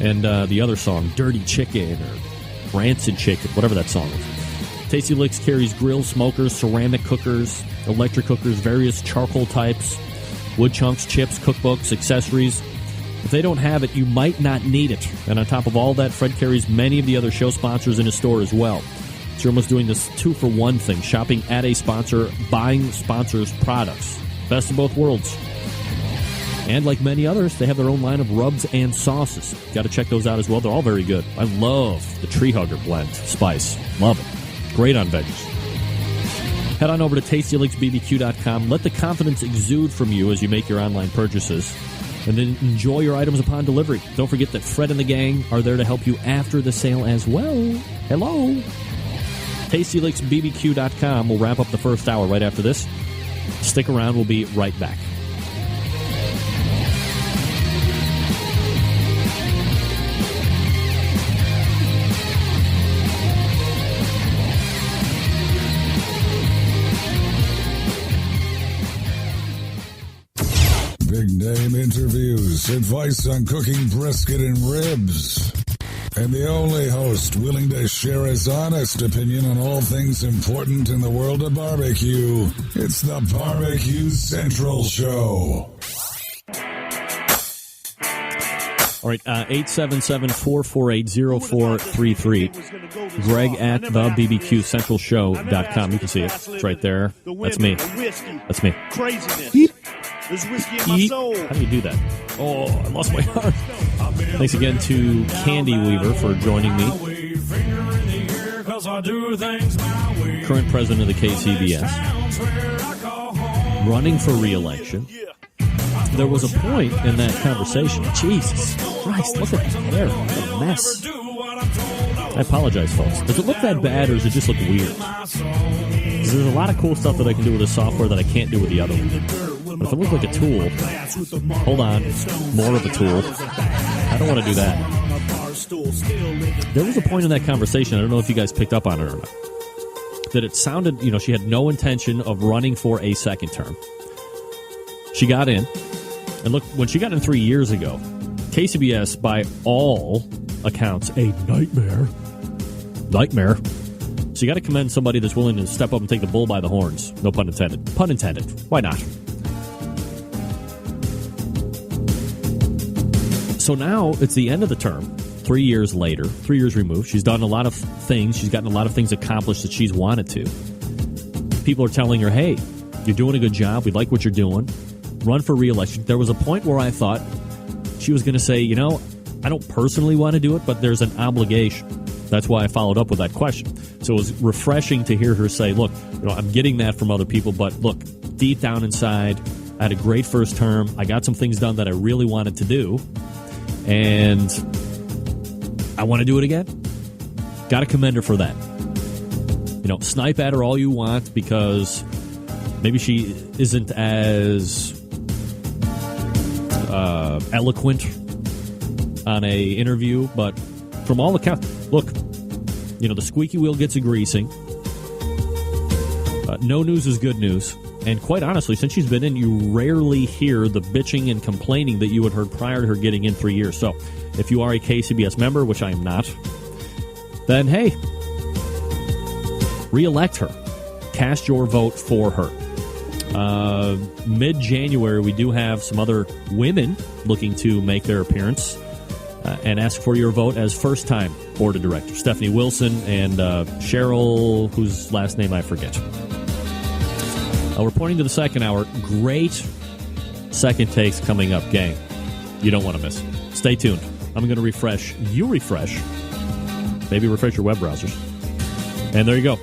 And the other song, Dirty Chicken or Rancid Chicken, whatever that song is. Tasty Licks carries grills, smokers, ceramic cookers, electric cookers, various charcoal types, wood chunks, chips, cookbooks, accessories. If they don't have it, you might not need it. And on top of all that, Fred carries many of the other show sponsors in his store as well. So you're almost doing this 2-for-1 thing, shopping at a sponsor, buying sponsors' products. Best of both worlds. And like many others, they have their own line of rubs and sauces. Got to check those out as well. They're all very good. I love the Tree Hugger blend spice. Love it. Great on veggies. Head on over to TastyLicksBBQ.com. Let the confidence exude from you as you make your online purchases. And then enjoy your items upon delivery. Don't forget that Fred and the gang are there to help you after the sale as well. Hello. TastyLicksBBQ.com. We'll wrap up the first hour right after this. Stick around. We'll be right back. Big name interviews, advice on cooking brisket and ribs, and the only host willing to share his honest opinion on all things important in the world of barbecue. It's the Barbecue Central Show. All right, 877-448-0433. Greg at thebbqcentralshow.com. You can see it. It's right there. That's me. That's me. Craziness. Yeet. There's whiskey in my soul. How do you do that? Oh, I lost my heart. Thanks again to Candy Weaver for joining me. Current president of the KCBS. Running for re-election. There was a point in that conversation. Jesus Christ, look at the hair. What a mess. I apologize, folks. Does it look that bad, or does it just look weird? There's a lot of cool stuff that I can do with this software that I can't do with the other one. But if it looks like a tool, hold on, more of a tool. I don't want to do that. There was a point in that conversation, I don't know if you guys picked up on it or not, that it sounded, she had no intention of running for a second term. She got in, and look, when she got in 3 years ago, KCBS, by all accounts, a nightmare. So you got to commend somebody that's willing to step up and take the bull by the horns. No pun intended. Pun intended. Why not? So now it's the end of the term. 3 years later, 3 years removed, she's done a lot of things. She's gotten a lot of things accomplished that she's wanted to. People are telling her, hey, you're doing a good job. We like what you're doing. Run for re-election. There was a point where I thought she was going to say, I don't personally want to do it, but there's an obligation. That's why I followed up with that question. So it was refreshing to hear her say, look, I'm getting that from other people, but look, deep down inside, I had a great first term. I got some things done that I really wanted to do, and I want to do it again. Got to commend her for that. Snipe at her all you want because maybe she isn't as eloquent on a interview, but from all accounts, look, the squeaky wheel gets a greasing. No news is good news. And quite honestly, since she's been in, you rarely hear the bitching and complaining that you had heard prior to her getting in 3 years. So if you are a KCBS member, which I am not, then hey, re-elect her. Cast your vote for her. Mid-January, we do have some other women looking to make their appearance and ask for your vote as first-time board of directors. Stephanie Wilson and Cheryl, whose last name I forget. We're pointing to the second hour. Great second takes coming up, gang. You don't want to miss it. Stay tuned. I'm going to refresh. You refresh. Maybe refresh your web browsers. And there you go.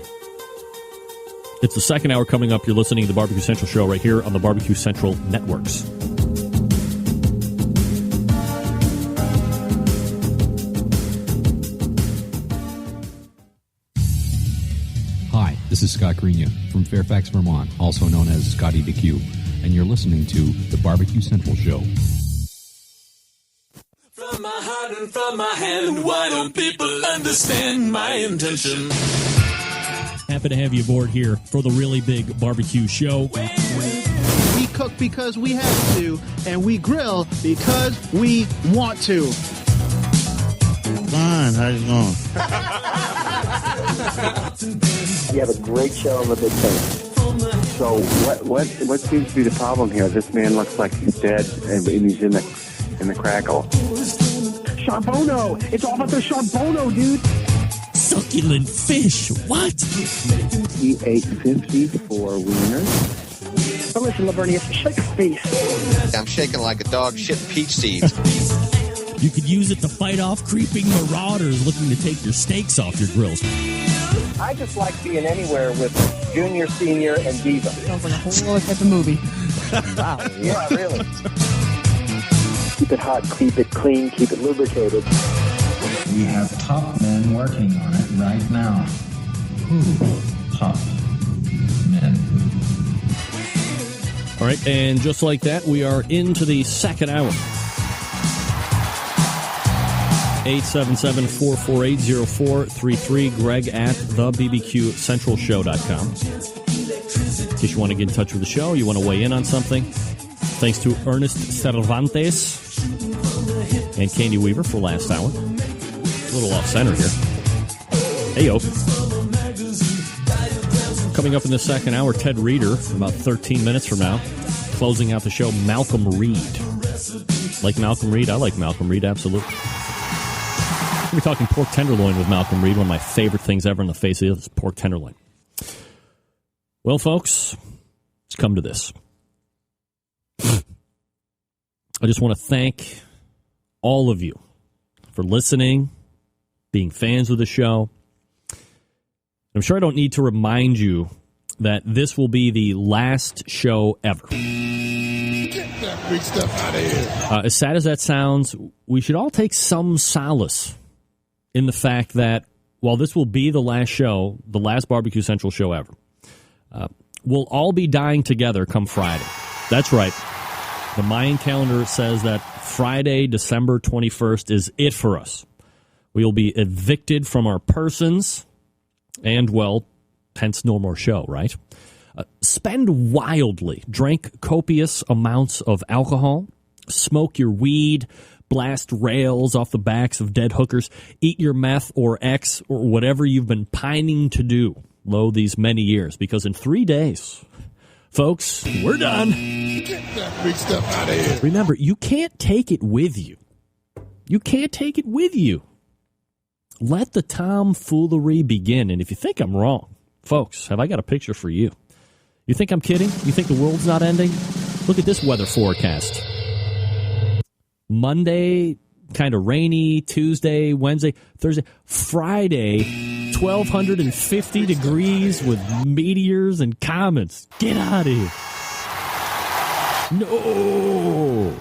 It's the second hour coming up. You're listening to the Barbecue Central Show right here on the Barbecue Central Networks. Hi, this is Scott Greenya from Fairfax, Vermont, also known as Scotty DQ, and you're listening to the Barbecue Central Show. From my heart and from my hand, why don't people understand my intention? Happy to have you aboard here for the really big barbecue show. We cook because we have to, and we grill because we want to. Fine, how's it going? You have a great show on the big thing. So what seems to be the problem here? This man looks like he's dead, and he's in the crackle. Charbono! It's all about the charbono, dude! Succulent fish. What? He ate 54 wieners. But listen, Lavernius, shake a face. I'm shaking like a dog shit peach seeds. You could use it to fight off creeping marauders looking to take your steaks off your grills. I just like being anywhere with Junior, Senior, and Diva. Sounds like a whole other type of movie. Wow. Yeah, really. Keep it hot, keep it clean, keep it lubricated. We have top men working on it right now. Top men. All right, and just like that, we are into the second hour. 877-448-0433. Greg at thebbqcentralshow.com. In case you want to get in touch with the show, you want to weigh in on something. Thanks to Ernest Servantes and Candy Weaver for last hour. A little off-center here. Hey-yo. Coming up in the second hour, Ted Reeder, about 13 minutes from now. Closing out the show, Malcolm Reed. Like Malcolm Reed? I like Malcolm Reed, absolutely. We're talking pork tenderloin with Malcolm Reed, one of my favorite things ever on the face of the earth is pork tenderloin. Well, folks, let's come to this. I just want to thank all of you for listening, being fans of the show. I'm sure I don't need to remind you that this will be the last show ever. Get that big stuff out of here. As sad as that sounds, we should all take some solace in the fact that while this will be the last show, the last Barbecue Central show ever, we'll all be dying together come Friday. That's right. The Mayan calendar says that Friday, December 21st is it for us. We will be evicted from our persons and, well, hence no more show, right? Spend wildly. Drink copious amounts of alcohol. Smoke your weed. Blast rails off the backs of dead hookers. Eat your meth or X or whatever you've been pining to do, lo, these many years. Because in 3 days, folks, we're done. Get that big stuff out of here. Remember, you can't take it with you. You can't take it with you. Let the tomfoolery begin. And if you think I'm wrong, folks, have I got a picture for you? You think I'm kidding? You think the world's not ending? Look at this weather forecast. Monday, kind of rainy. Tuesday, Wednesday, Thursday. Friday, 1,250 degrees with meteors and comets. Get out of here. No.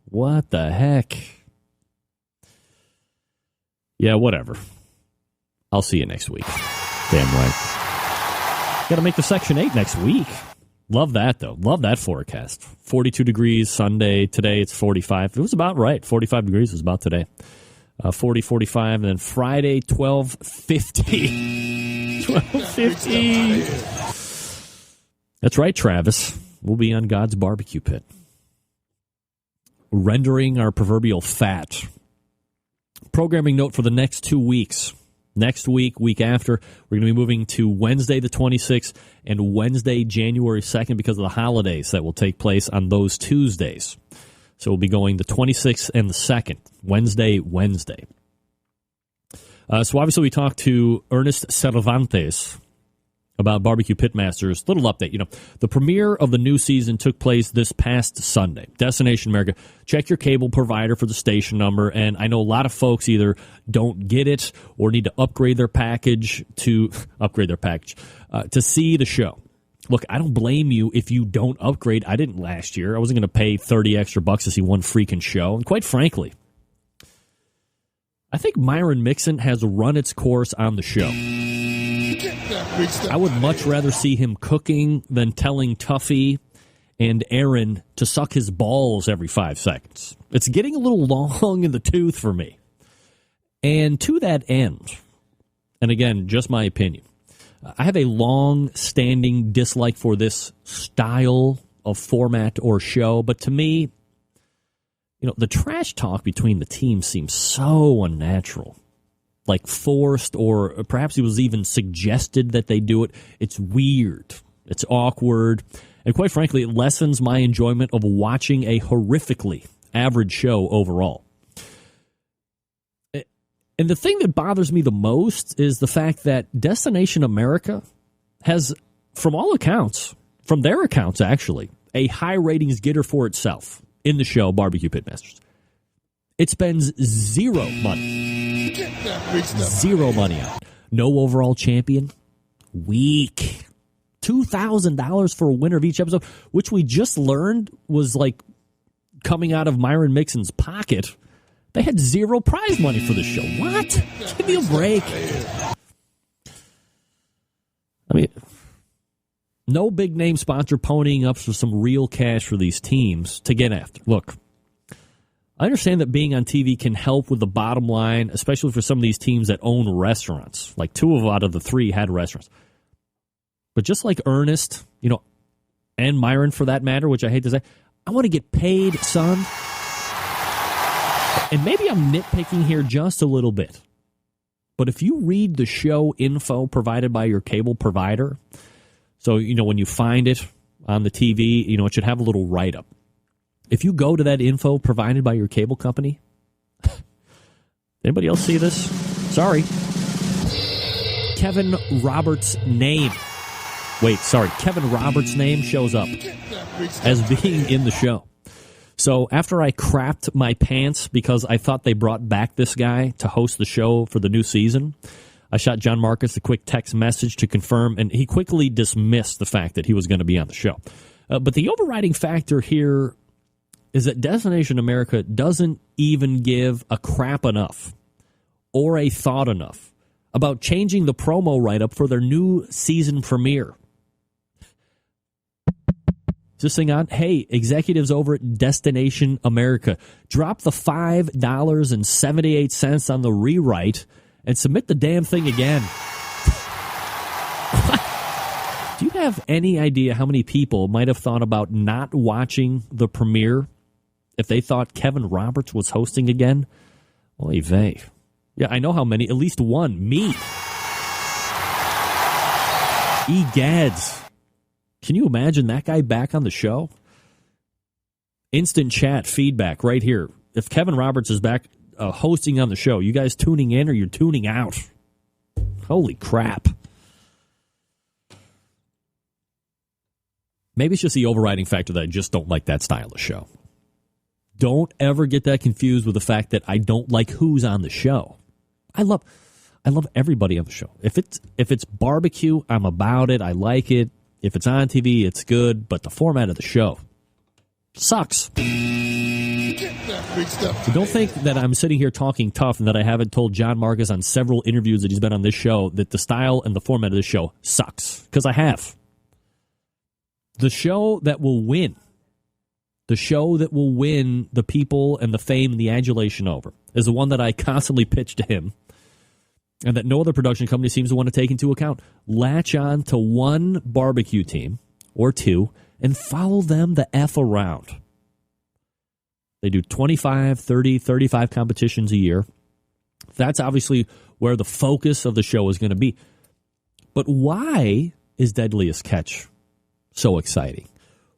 What the heck? Yeah, whatever. I'll see you next week. Damn right. Got to make the Section 8 next week. Love that, though. Love that forecast. 42 degrees Sunday. Today it's 45. It was about right. 45 degrees was about today. 40, 45. And then Friday, 1250. 1250. That's right, Travis. We'll be on God's barbecue pit. Rendering our proverbial fat. Programming note for the next 2 weeks. Next week, week after, we're going to be moving to Wednesday the 26th and Wednesday, January 2nd because of the holidays that will take place on those Tuesdays. So we'll be going the 26th and the 2nd, Wednesday. So obviously we talked to Ernest Servantes about BBQ Pitmasters. Little update, the premiere of the new season took place this past Sunday. Destination America. Check your cable provider for the station number, and I know a lot of folks either don't get it or need to upgrade their package to see the show. Look, I don't blame you if you don't upgrade. I didn't last year. I wasn't going to pay $30 extra to see one freaking show, and quite frankly, I think Myron Mixon has run its course on the show. I would much rather see him cooking than telling Tuffy and Aaron to suck his balls every 5 seconds. It's getting a little long in the tooth for me. And to that end, and again, just my opinion, I have a long-standing dislike for this style of format or show, but to me, the trash talk between the teams seems so unnatural. Like forced, or perhaps it was even suggested that they do it. It's weird. It's awkward. And quite frankly, it lessens my enjoyment of watching a horrifically average show overall. And the thing that bothers me the most is the fact that Destination America has, from all accounts, from their accounts actually, a high ratings getter for itself in the show BBQ Pitmasters. It spends zero money. Zero money out. No overall champion. Weak. $2,000 for a winner of each episode, which we just learned was like coming out of Myron Mixon's pocket. They had zero prize money for the show. What? Give me a break. I mean, no big name sponsor ponying up for some real cash for these teams to get after. Look, I understand that being on TV can help with the bottom line, especially for some of these teams that own restaurants. Like 2 out of the 3 had restaurants. But just like Ernest, and Myron for that matter, which I hate to say, I want to get paid, son. And maybe I'm nitpicking here just a little bit. But if you read the show info provided by your cable provider, so, when you find it on the TV, it should have a little write-up. if you go to that info provided by your cable company, anybody else see this? Sorry. Kevin Roberts' name. Kevin Roberts' name shows up as being in the show. So after I crapped my pants because I thought they brought back this guy to host the show for the new season, I shot John Marcus a quick text message to confirm, and he quickly dismissed the fact that he was going to be on the show. But the overriding factor here is that Destination America doesn't even give a crap enough or a thought enough about changing the promo write-up for their new season premiere. Is this thing on? Hey, executives over at Destination America, drop the $5.78 on the rewrite and submit the damn thing again. Do you have any idea how many people might have thought about not watching the premiere if they thought Kevin Roberts was hosting again? Oy vey. Yeah, I know how many. At least one. Me. Egads. Can you imagine that guy back on the show? Instant chat feedback right here. If Kevin Roberts is back hosting on the show, you guys tuning in or you're tuning out? Holy crap. Maybe it's just the overriding factor that I just don't like that style of show. Don't ever get that confused with the fact that I don't like who's on the show. I love everybody on the show. If it's barbecue, I'm about it. I like it. If it's on TV, it's good. But the format of the show sucks. So don't think that I'm sitting here talking tough and that I haven't told John Marcus on several interviews that he's been on this show that the style and the format of this show sucks. Because I have. The show that will win the people and the fame and the adulation over is the one that I constantly pitch to him and that no other production company seems to want to take into account. Latch on to one barbecue team or two and follow them the F around. They do 25, 30, 35 competitions a year. That's obviously where the focus of the show is going to be. But why is Deadliest Catch so exciting?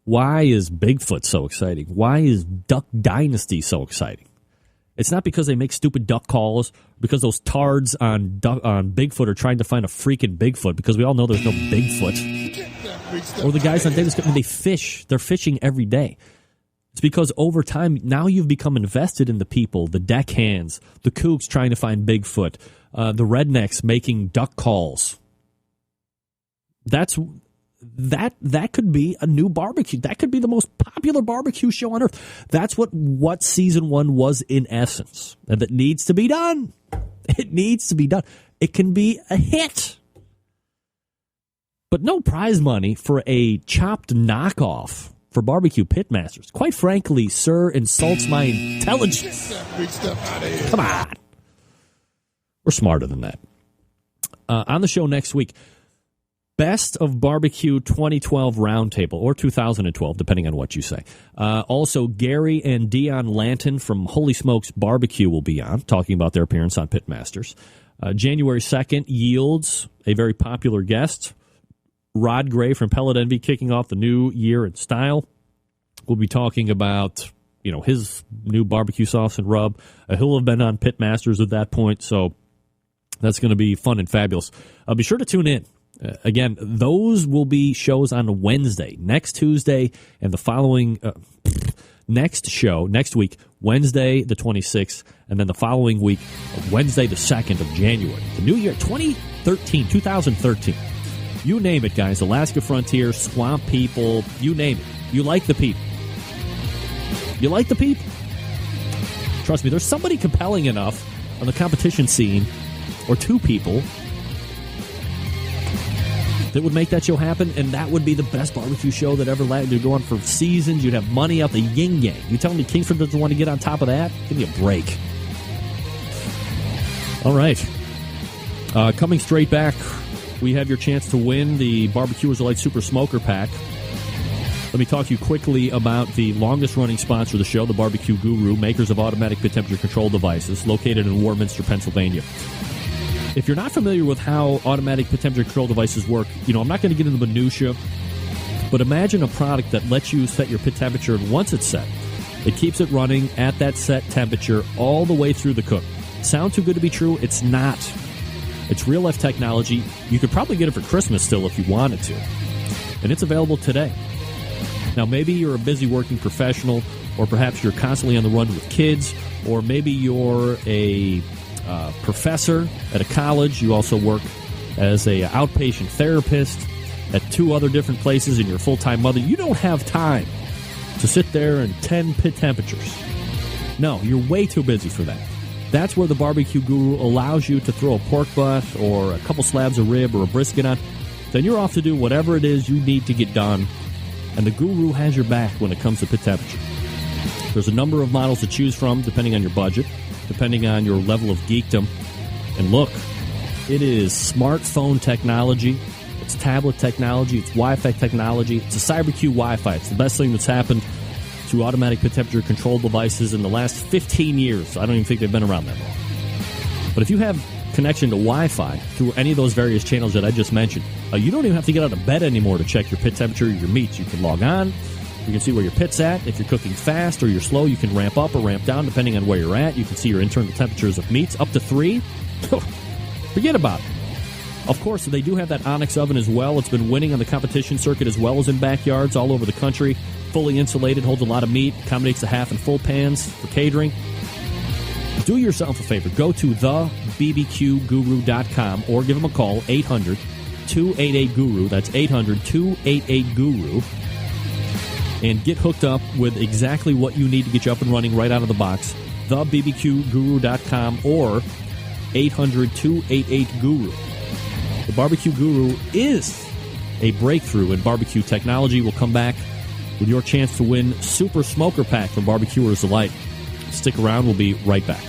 Why is Bigfoot so exciting? Why is Duck Dynasty so exciting? It's not because they make stupid duck calls, because those tards on Bigfoot are trying to find a freaking Bigfoot, because we all know there's no Bigfoot. Or the guys on Davis, they fish. They're fishing every day. It's because over time, now you've become invested in the people, the deckhands, the kooks trying to find Bigfoot, the rednecks making duck calls. That could be a new barbecue. That could be the most popular barbecue show on earth. That's what season one was in essence. And that needs to be done. It needs to be done. It can be a hit. But no prize money for a chopped knockoff for BBQ Pitmasters. Quite frankly, sir, insults my intelligence. Come on. We're smarter than that. On the show next week, Best of Barbecue 2012 Roundtable, or 2012, depending on what you say. Also, Gary and Dion Lanton from Holy Smokes Barbecue will be on, talking about their appearance on Pitmasters. January 2nd yields a very popular guest, Rod Gray from Pellet Envy, kicking off the new year in style. We'll be talking about, his new barbecue sauce and rub. He'll have been on Pitmasters at that point, so that's going to be fun and fabulous. Be sure to tune in. Again, those will be shows on Wednesday, next Tuesday, and the following next week, Wednesday the 26th, and then the following week, Wednesday the 2nd of January. The new year, 2013. You name it, guys. Alaska Frontier, Swamp People, you name it. You like the people. You like the people. Trust me, there's somebody compelling enough on the competition scene, or two people, that would make that show happen, and that would be the best barbecue show that ever lasted. You'd go on for seasons. You'd have money out the yin yang. You telling me Kingsford doesn't want to get on top of that? Give me a break. All right. Coming straight back, we have your chance to win the Barbecuers Delight Super Smoker Pack. Let me talk to you quickly about the longest-running sponsor of the show, the Barbecue Guru, makers of automatic pit temperature control devices, located in Warminster, Pennsylvania. If you're not familiar with how automatic pit temperature control devices work, I'm not going to get into the minutia, but imagine a product that lets you set your pit temperature, and once it's set, It keeps it running at that set temperature all the way through the cook. Sound too good to be true? It's not. It's real life technology. You could probably get it for Christmas still if you wanted to. And it's available today. Now, maybe you're a busy working professional, or perhaps you're constantly on the run with kids, or maybe you're a professor at a college. You also work as a outpatient therapist at 2 other different places, and you're a full-time mother. You don't have time to sit there and 10 pit temperatures. No, you're way too busy for that. That's where the Barbecue Guru allows you to throw a pork butt or a couple slabs of rib or a brisket on. Then you're off to do whatever it is you need to get done, and the Guru has your back when it comes to pit temperature. There's a number of models to choose from depending on your budget, depending on your level of geekdom. And look, it is smartphone technology, it's tablet technology, it's Wi-Fi technology, it's a CyberQ Wi-Fi. It's the best thing that's happened to automatic pit temperature control devices in the last 15 years. I don't even think they've been around that long. But if you have connection to Wi-Fi through any of those various channels that I just mentioned, you don't even have to get out of bed anymore to check your pit temperature or your meats. You can log on. You can see where your pit's at. If you're cooking fast or you're slow, you can ramp up or ramp down depending on where you're at. You can see your internal temperatures of meats up to 3. Forget about it. Of course, they do have that Onyx oven as well. It's been winning on the competition circuit as well as in backyards all over the country. Fully insulated, holds a lot of meat, accommodates the half and full pans for catering. Do yourself a favor. Go to thebbqguru.com or give them a call, 800-288-GURU. That's 800-288-GURU. And get hooked up with exactly what you need to get you up and running right out of the box. thebbqguru.com or 800-288-GURU. The Barbecue Guru is a breakthrough in barbecue technology. We'll come back with your chance to win Super Smoker Pack from Barbecuers Delight. Stick around. We'll be right back.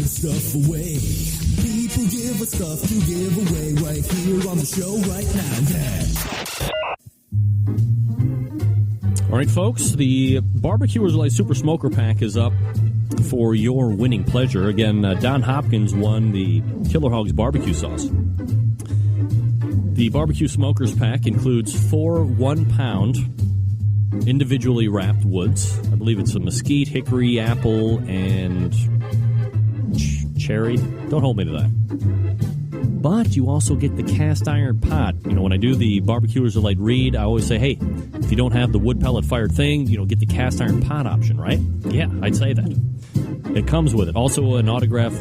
Stuff away. People give us stuff to give away right here on the show right now. Yeah. All right, folks, the Barbecuers Delight Super Smoker Pack is up for your winning pleasure. Again, Don Hopkins won the Killer Hogs barbecue sauce. The Barbecue Smokers Pack includes 4 1-pound individually wrapped woods. I believe it's a mesquite, hickory, apple, and cherry. Don't hold me to that. But you also get the cast iron pot. You know, when I do the Barbecuers Delight read, I always say, hey, if you don't have the wood pellet fired thing, get the cast iron pot option, right? Yeah, I'd say that. It comes with it. Also an autograph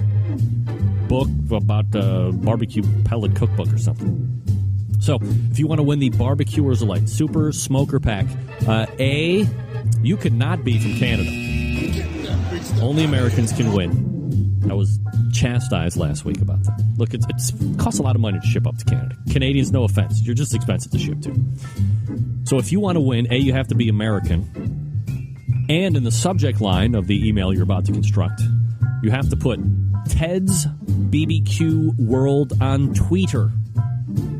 book about barbecue pellet cookbook or something. So, if you want to win the Barbecuers Delight Super Smoker Pack, you cannot be from Canada. Only Americans can win. I was chastised last week about that. Look, it costs a lot of money to ship up to Canada. Canadians, no offense, you're just expensive to ship to. So if you want to win, you have to be American. And in the subject line of the email you're about to construct, you have to put Ted's BBQ World on Twitter.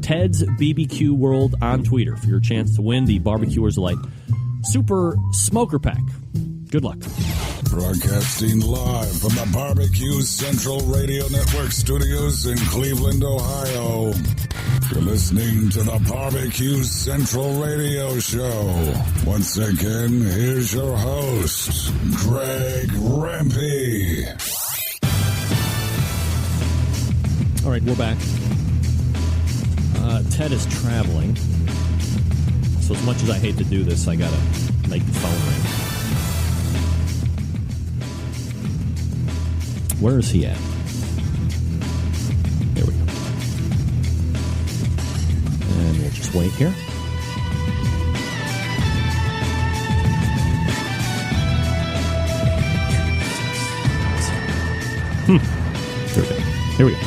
Ted's BBQ World on Twitter for your chance to win the Barbecuers Delight Super Smoker Pack. Good luck. Broadcasting live from the Barbecue Central Radio Network studios in Cleveland, Ohio. You're listening to the Barbecue Central Radio Show. Once again, here's your host, Greg Rempe. All right, we're back. Ted is traveling. So as much as I hate to do this, I got to make the phone ring. Where is he at? There we go. And we'll just wait here. There we go. Here we go.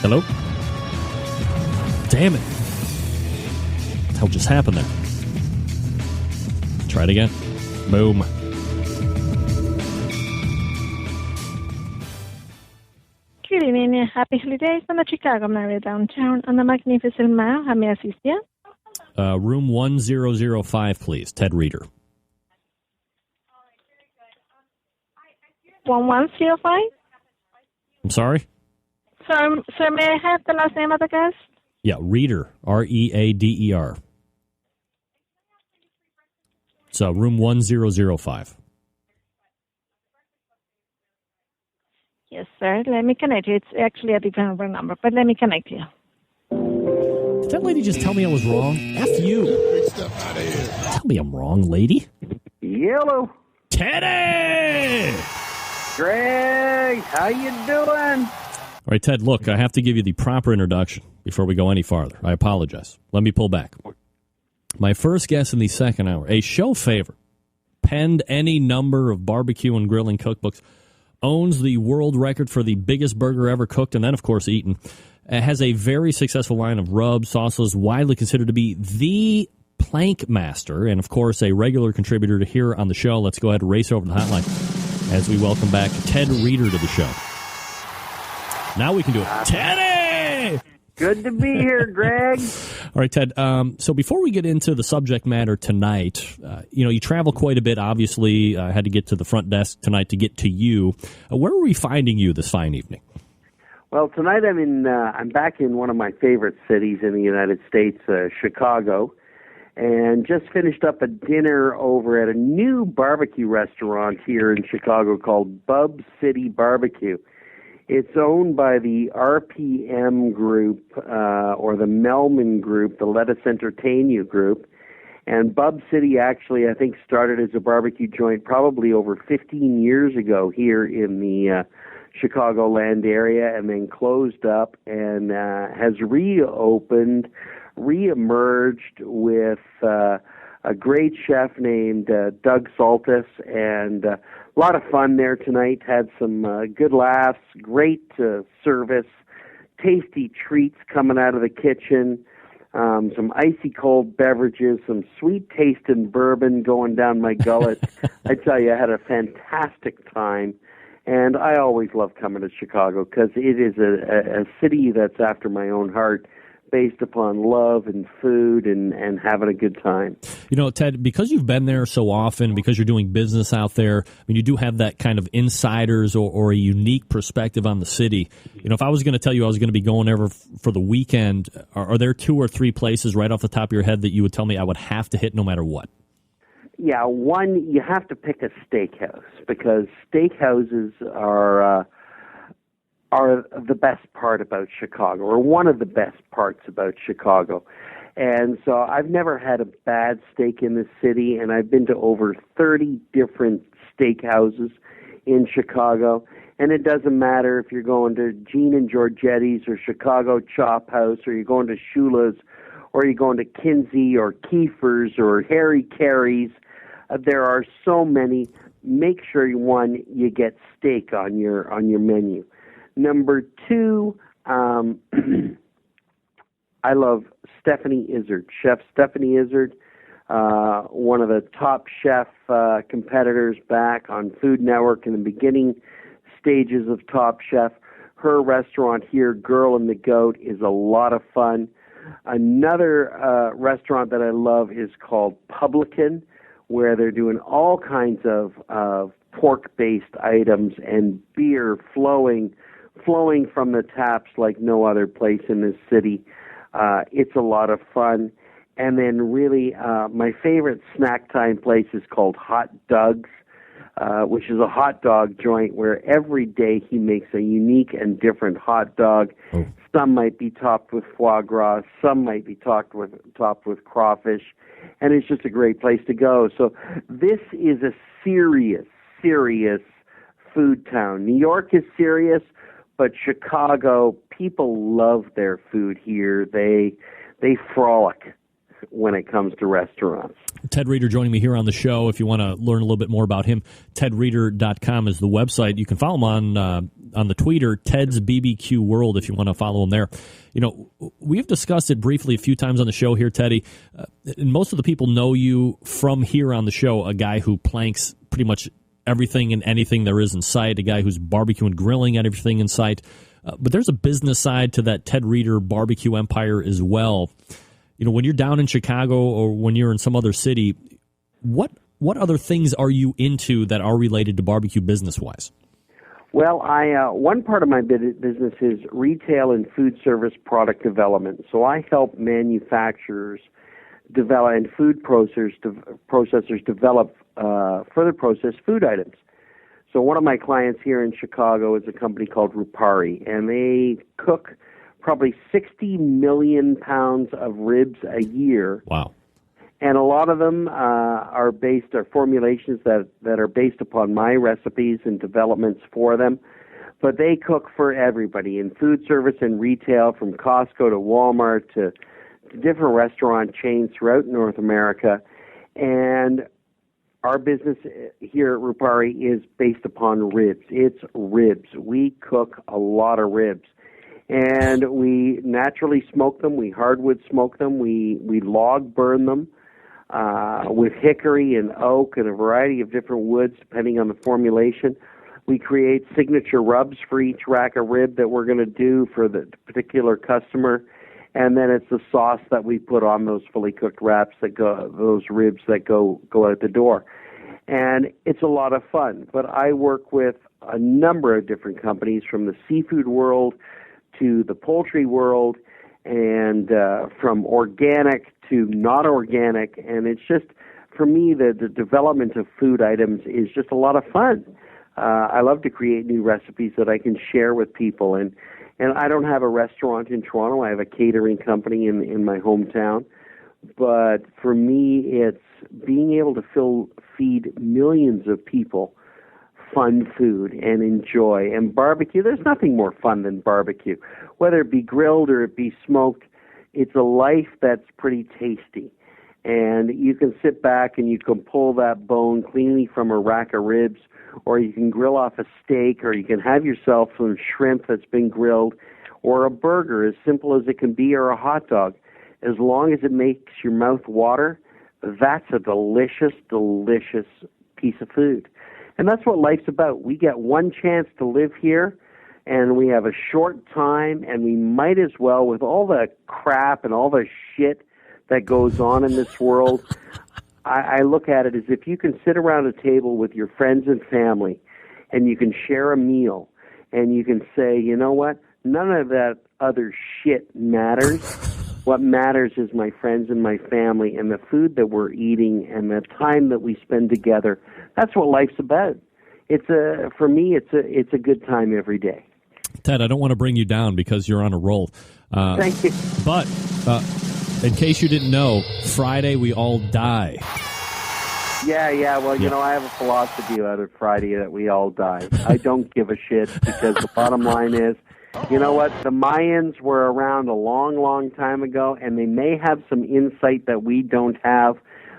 Hello? Damn it. What the hell just happened there? Try it again. Boom. Good evening. happy holidays from the Chicago area downtown on the Magnificent Mile. How may I assist you? Room 1005, please. Ted Reader. 1105? I'm sorry? Sir, may I have the last name of the guest? Yeah, Reader. Reader. So, room 1005. Yes, sir. Let me connect you. It's actually a different number, but let me connect you. Did that lady just tell me I was wrong? F you. Tell me I'm wrong, lady. Yellow. Teddy! Greg, how you doing? All right, Ted, look, I have to give you the proper introduction before we go any farther. I apologize. Let me pull back. My first guest in the second hour, a show favorite, penned any number of barbecue and grilling cookbooks, owns the world record for the biggest burger ever cooked and then, of course, eaten, has a very successful line of rubs, sauces, widely considered to be the Pitmaster, and, of course, a regular contributor to here on the show. Let's go ahead and race over the hotline as we welcome back Ted Reader to the show. Now we can do it. Teddy! Good to be here, Greg. All right, Ted. So before we get into the subject matter tonight, you travel quite a bit, obviously. I had to get to the front desk tonight to get to you. Where are we finding you this fine evening? Well, tonight I'm back in one of my favorite cities in the United States, Chicago, and just finished up a dinner over at a new barbecue restaurant here in Chicago called Bub City Barbecue. It's owned by the RPM Group, or the Melman Group, the Let Us Entertain You Group. And Bub City actually, I think, started as a barbecue joint probably over 15 years ago here in the Chicagoland area, and then closed up and has reopened, reemerged with a great chef named Doug Saltis, and a lot of fun there tonight. Had some good laughs, great service, tasty treats coming out of the kitchen, some icy cold beverages, some sweet tasting bourbon going down my gullet. I tell you, I had a fantastic time, and I always love coming to Chicago because it is a city that's after my own heart, based upon love and food and having a good time. Ted, because you've been there so often, because you're doing business out there, I mean, you do have that kind of insiders or a unique perspective on the city. If I was going to tell you I was going to be going over for the weekend, are there 2 or 3 places right off the top of your head that you would tell me I would have to hit no matter what? Yeah, one, you have to pick a steakhouse because steakhouses are the best part about Chicago, or one of the best parts about Chicago. And so I've never had a bad steak in the city, and I've been to over 30 different steakhouses in Chicago. And it doesn't matter if you're going to Gene and Giorgetti's or Chicago Chop House, or you're going to Shula's, or you're going to Kinsey or Kiefer's or Harry Carey's. There are so many. Make sure, you get steak on your menu. Number 2, I love Stephanie Izzard. Chef Stephanie Izzard, one of the top chef competitors back on Food Network in the beginning stages of Top Chef. Her restaurant here, Girl and the Goat, is a lot of fun. Another restaurant that I love is called Publican, where they're doing all kinds of pork-based items and beer flowing from the taps like no other place in this city. It's a lot of fun. And then really, my favorite snack time place is called Hot Doug's, which is a hot dog joint where every day he makes a unique and different hot dog. Oh. Some might be topped with foie gras, some might be topped with crawfish, and it's just a great place to go. So this is a serious food town. New York is serious, but Chicago, people love their food here. They frolic when it comes to restaurants. Ted Reader joining me here on the show. If you want to learn a little bit more about him, tedreader.com is the website. You can follow him on the Twitter, Ted's BBQ World, if you want to follow him there. We've discussed it briefly a few times on the show here, Teddy. And most of the people know you from here on the show, a guy who planks pretty much everything and anything there is in sight, a guy who's barbecue and grilling at everything in sight. but there's a business side to that Ted Reeder barbecue empire as well. You know, when you're down in Chicago or when you're in some other city, what other things are you into that are related to barbecue business-wise? Well, one part of my business is retail and food service product development. So I help manufacturers develop and food processors develop further processed food items. So one of my clients here in Chicago is a company called Rupari, and they cook probably 60 million pounds of ribs a year. Wow. And a lot of them are formulations that are based upon my recipes and developments for them. But they cook for everybody in food service and retail, from Costco to Walmart to different restaurant chains throughout North America. And our business here at Rupari is based upon ribs. It's ribs. We cook a lot of ribs. And we naturally smoke them. We hardwood smoke them. We log burn them with hickory and oak and a variety of different woods depending on the formulation. We create signature rubs for each rack of rib that we're going to do for the particular customer. And then it's the sauce that we put on those fully cooked wraps those ribs that go out the door. And it's a lot of fun. But I work with a number of different companies, from the seafood world to the poultry world, and from organic to not organic. And it's just, for me, the development of food items is just a lot of fun. I love to create new recipes that I can share with people. And I don't have a restaurant in Toronto. I have a catering company in my hometown. But for me, it's being able to feed millions of people fun food and enjoy. And barbecue, there's nothing more fun than barbecue. Whether it be grilled or it be smoked, it's a life that's pretty tasty. And you can sit back and you can pull that bone cleanly from a rack of ribs, or you can grill off a steak, or you can have yourself some shrimp that's been grilled, or a burger, as simple as it can be, or a hot dog. As long as it makes your mouth water, that's a delicious, delicious piece of food. And that's what life's about. We get one chance to live here, and we have a short time, and we might as well, with all the crap and all the shit that goes on in this world, I look at it as if you can sit around a table with your friends and family, and you can share a meal, and you can say, you know what, none of that other shit matters. What matters is my friends and my family and the food that we're eating and the time that we spend together. That's what life's about. For me, it's a good time every day. Ted, I don't want to bring you down because you're on a roll. Thank you. But in case you didn't know, Friday we all die. Yeah. Well, you know, I have a philosophy about it, Friday, that we all die. I don't give a shit, because the bottom line is, you know what? The Mayans were around a long, long time ago, and they may have some insight that we don't have.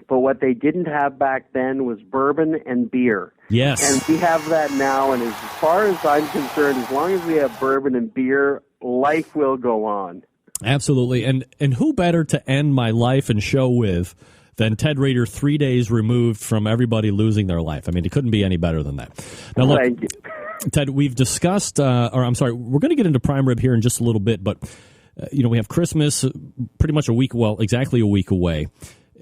But what they didn't have back then was bourbon and beer. Yes. And we have that now, and as far as I'm concerned, as long as we have bourbon and beer, life will go on. Absolutely. And who better to end my life and show with than Ted Reeder, 3 days removed from everybody losing their life? I mean, it couldn't be any better than that. Now, look, thank you. Ted, we've discussed, we're going to get into prime rib here in just a little bit, but, we have Christmas pretty much exactly a week away.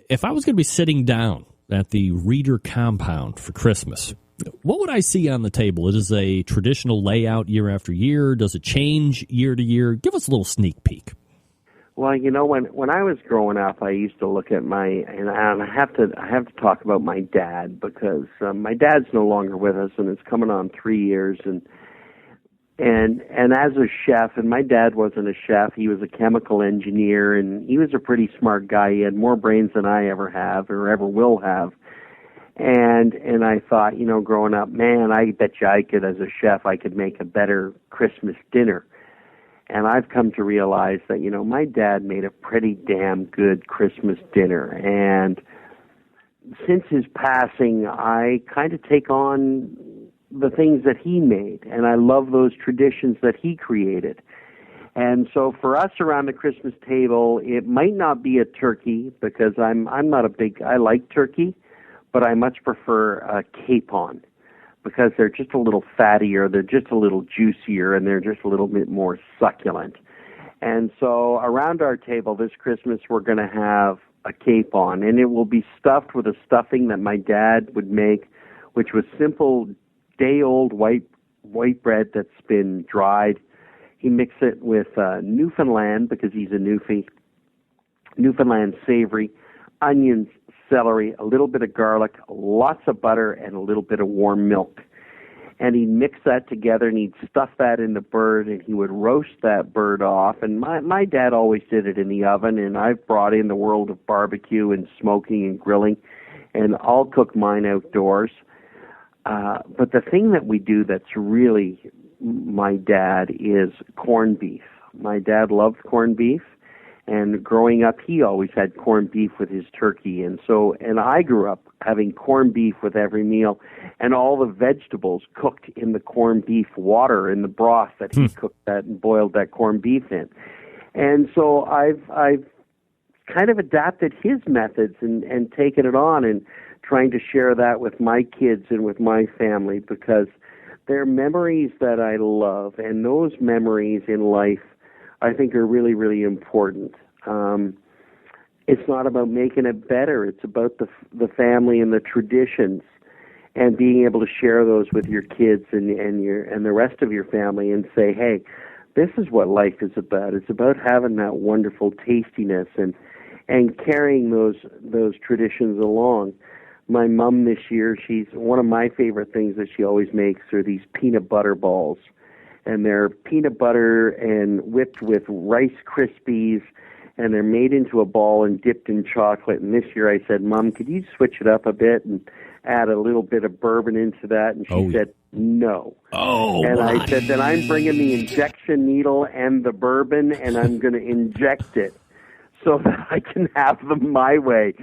If I was going to be sitting down at the Reeder compound for Christmas, what would I see on the table? It is a traditional layout year after year. Does it change year to year? Give us a little sneak peek. Well, when I was growing up, I used to look at and I have to talk about my dad, because my dad's no longer with us, and it's coming on 3 years, and as a chef, and my dad wasn't a chef, he was a chemical engineer, and he was a pretty smart guy. He had more brains than I ever have or ever will have. And I thought, growing up, man, I bet you I could, as a chef, I could make a better Christmas dinner. And I've come to realize that, my dad made a pretty damn good Christmas dinner. And since his passing, I kind of take on the things that he made, and I love those traditions that he created. And so for us around the Christmas table, it might not be a turkey, because I like turkey, but I much prefer a capon. because they're just a little fattier, they're just a little juicier, and they're just a little bit more succulent. And so around our table this Christmas, we're going to have a capon, and it will be stuffed with a stuffing that my dad would make, which was simple day-old white bread that's been dried. He mixed it with Newfoundland, because he's a Newfoundland savory, onions, celery, a little bit of garlic, lots of butter, and a little bit of warm milk. And he'd mix that together, and he'd stuff that in the bird, and he would roast that bird off. And my dad always did it in the oven, and I've brought in the world of barbecue and smoking and grilling, and I'll cook mine outdoors. But the thing that we do that's really my dad is corned beef. My dad loved corned beef, and growing up, he always had corned beef with his turkey. And I grew up having corned beef with every meal, and all the vegetables cooked in the corned beef water, in the broth that he cooked that and boiled that corned beef in. And so I've kind of adapted his methods and taken it on and trying to share that with my kids and with my family, because they're memories that I love, and those memories in life I think are really, really important. It's not about making it better. It's about the family and the traditions, and being able to share those with your kids and the rest of your family, and say, hey, this is what life is about. It's about having that wonderful tastiness and carrying those traditions along. My mom this year, she's one of my favorite things that she always makes are these peanut butter balls. And they're peanut butter and whipped with Rice Krispies, and they're made into a ball and dipped in chocolate. And this year I said, Mom, could you switch it up a bit and add a little bit of bourbon into that? And she said, no. And I said, then I'm bringing the injection needle and the bourbon, and I'm going to inject it so that I can have them my way.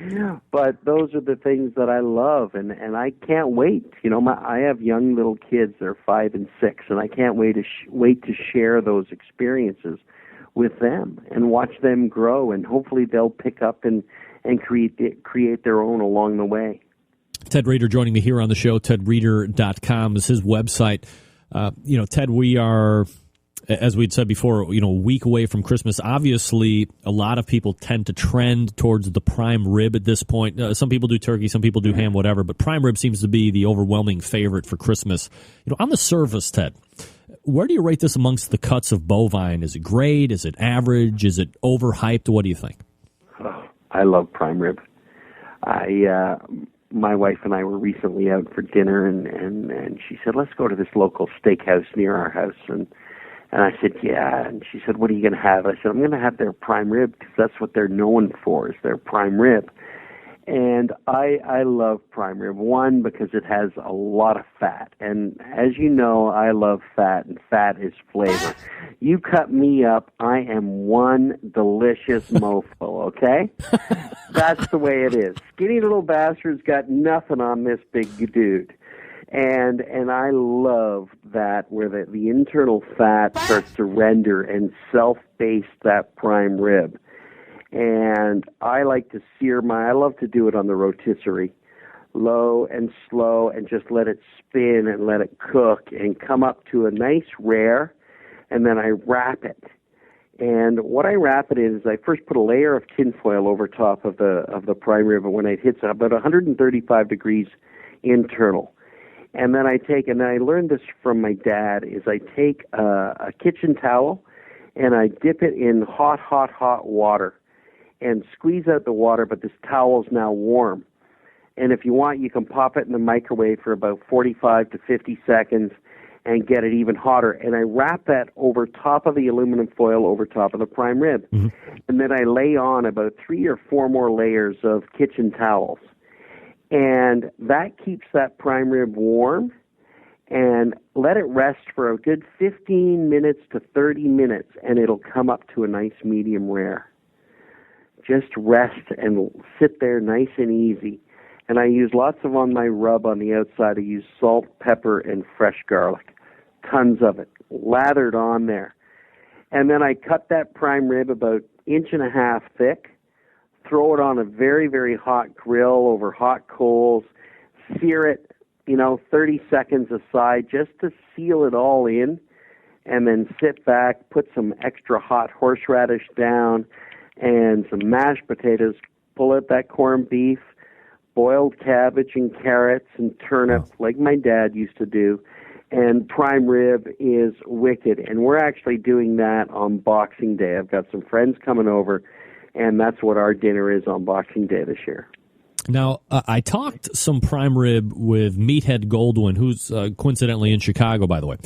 But those are the things that I love, and I can't wait. You know, I have young little kids. They're 5 and 6, and I can't wait to share those experiences with them and watch them grow, and hopefully they'll pick up and create their own along the way. Ted Reeder joining me here on the show. TedReeder.com is his website. Ted, we are, as we'd said before, a week away from Christmas. Obviously, a lot of people tend to trend towards the prime rib at this point. Some people do turkey, some people do ham, whatever, but prime rib seems to be the overwhelming favorite for Christmas. On the surface, Ted, where do you rate this amongst the cuts of bovine? Is it great? Is it average? Is it overhyped? What do you think? Oh, I love prime rib. My wife and I were recently out for dinner, and she said, let's go to this local steakhouse near our house. And I said, yeah. And she said, what are you going to have? I said, I'm going to have their prime rib, because that's what they're known for, is their prime rib. And I love prime rib, one, because it has a lot of fat. And as you know, I love fat, and fat is flavor. You cut me up, I am one delicious mofo, okay? That's the way it is. Skinny little bastard's got nothing on this big dude. And I love that, where the internal fat starts to render and self-base that prime rib. And I like to I love to do it on the rotisserie, low and slow, and just let it spin and let it cook and come up to a nice rare, and then I wrap it. And what I wrap it in is I first put a layer of tinfoil over top of the prime rib, and when it hits about 135 degrees internal. And then I learned this from my dad, is I take a kitchen towel and I dip it in hot water and squeeze out the water, but this towel's now warm. And if you want, you can pop it in the microwave for about 45 to 50 seconds and get it even hotter. And I wrap that over top of the aluminum foil over top of the prime rib. Mm-hmm. And then I lay on about 3 or 4 more layers of kitchen towels. And that keeps that prime rib warm, and let it rest for a good 15 minutes to 30 minutes, and it'll come up to a nice medium rare. Just rest and sit there nice and easy. And I use lots of on my rub on the outside. I use salt, pepper, and fresh garlic. Tons of it, lathered on there. And then I cut that prime rib about 1.5 inches thick, throw it on a very, very hot grill over hot coals, sear it, 30 seconds aside just to seal it all in, and then sit back, put some extra hot horseradish down and some mashed potatoes, pull out that corned beef, boiled cabbage and carrots and turnips like my dad used to do, and prime rib is wicked. And we're actually doing that on Boxing Day. I've got some friends coming over, and that's what our dinner is on Boxing Day this year. Now, I talked some prime rib with Meathead Goldwyn, who's coincidentally in Chicago, by the way.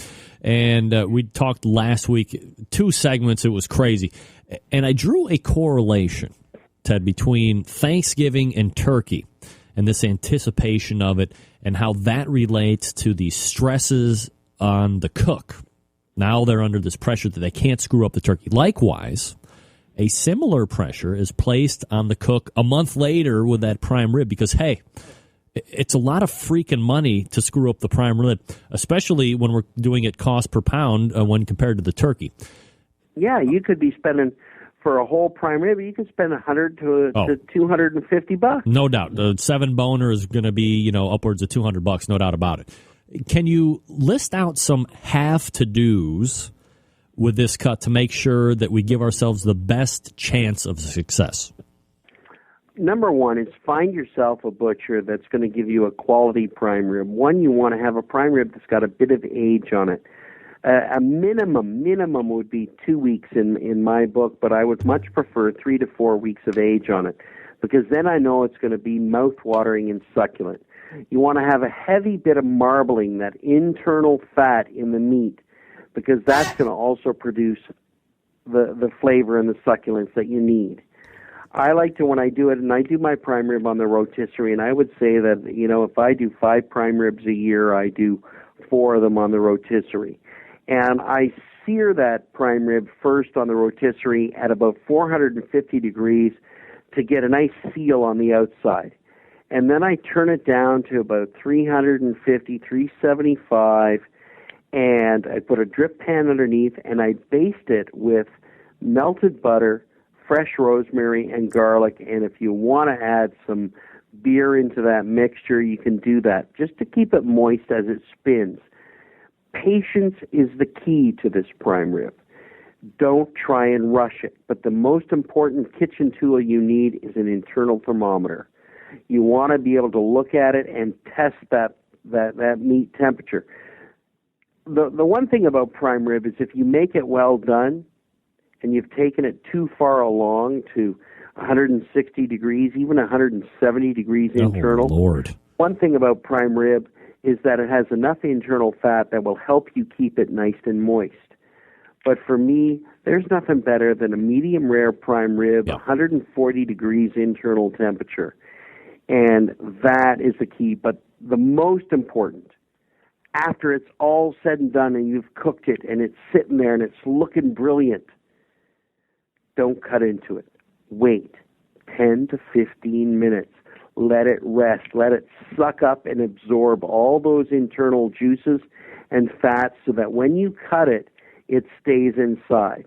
And we talked last week, 2 segments. It was crazy. And I drew a correlation, Ted, between Thanksgiving and turkey and this anticipation of it and how that relates to the stresses on the cook. Now they're under this pressure that they can't screw up the turkey. Likewise, a similar pressure is placed on the cook a month later with that prime rib because, hey, it's a lot of freaking money to screw up the prime rib, especially when we're doing it cost per pound when compared to the turkey. Yeah, you could be spending, for a whole prime rib, you could spend $100 to $250. No doubt. The 7-boner is going to be, upwards of $200, no doubt about it. Can you list out some have-to-dos with this cut to make sure that we give ourselves the best chance of success? Number one is find yourself a butcher that's going to give you a quality prime rib. One, you want to have a prime rib that's got a bit of age on it. A minimum would be 2 weeks in my book, but I would much prefer 3 to 4 weeks of age on it because then I know it's going to be mouth-watering and succulent. You want to have a heavy bit of marbling, that internal fat in the meat, because that's going to also produce the flavor and the succulence that you need. I like to, when I do it, and I do my prime rib on the rotisserie, and I would say that, if I do 5 prime ribs a year, I do 4 of them on the rotisserie. And I sear that prime rib first on the rotisserie at about 450 degrees to get a nice seal on the outside. And then I turn it down to about 350, 375, and I put a drip pan underneath, and I baste it with melted butter, fresh rosemary, and garlic. And if you want to add some beer into that mixture, you can do that, just to keep it moist as it spins. Patience is the key to this prime rib. Don't try and rush it. But the most important kitchen tool you need is an internal thermometer. You want to be able to look at it and test that meat temperature. The one thing about prime rib is if you make it well done and you've taken it too far along to 160 degrees, even 170 degrees internal. Lord. One thing about prime rib is that it has enough internal fat that will help you keep it nice and moist. But for me, there's nothing better than a medium rare prime rib, 140 degrees internal temperature. And that is the key. But the most important, after it's all said and done and you've cooked it and it's sitting there and it's looking brilliant, don't cut into it. Wait 10 to 15 minutes. Let it rest. Let it suck up and absorb all those internal juices and fats so that when you cut it, it stays inside.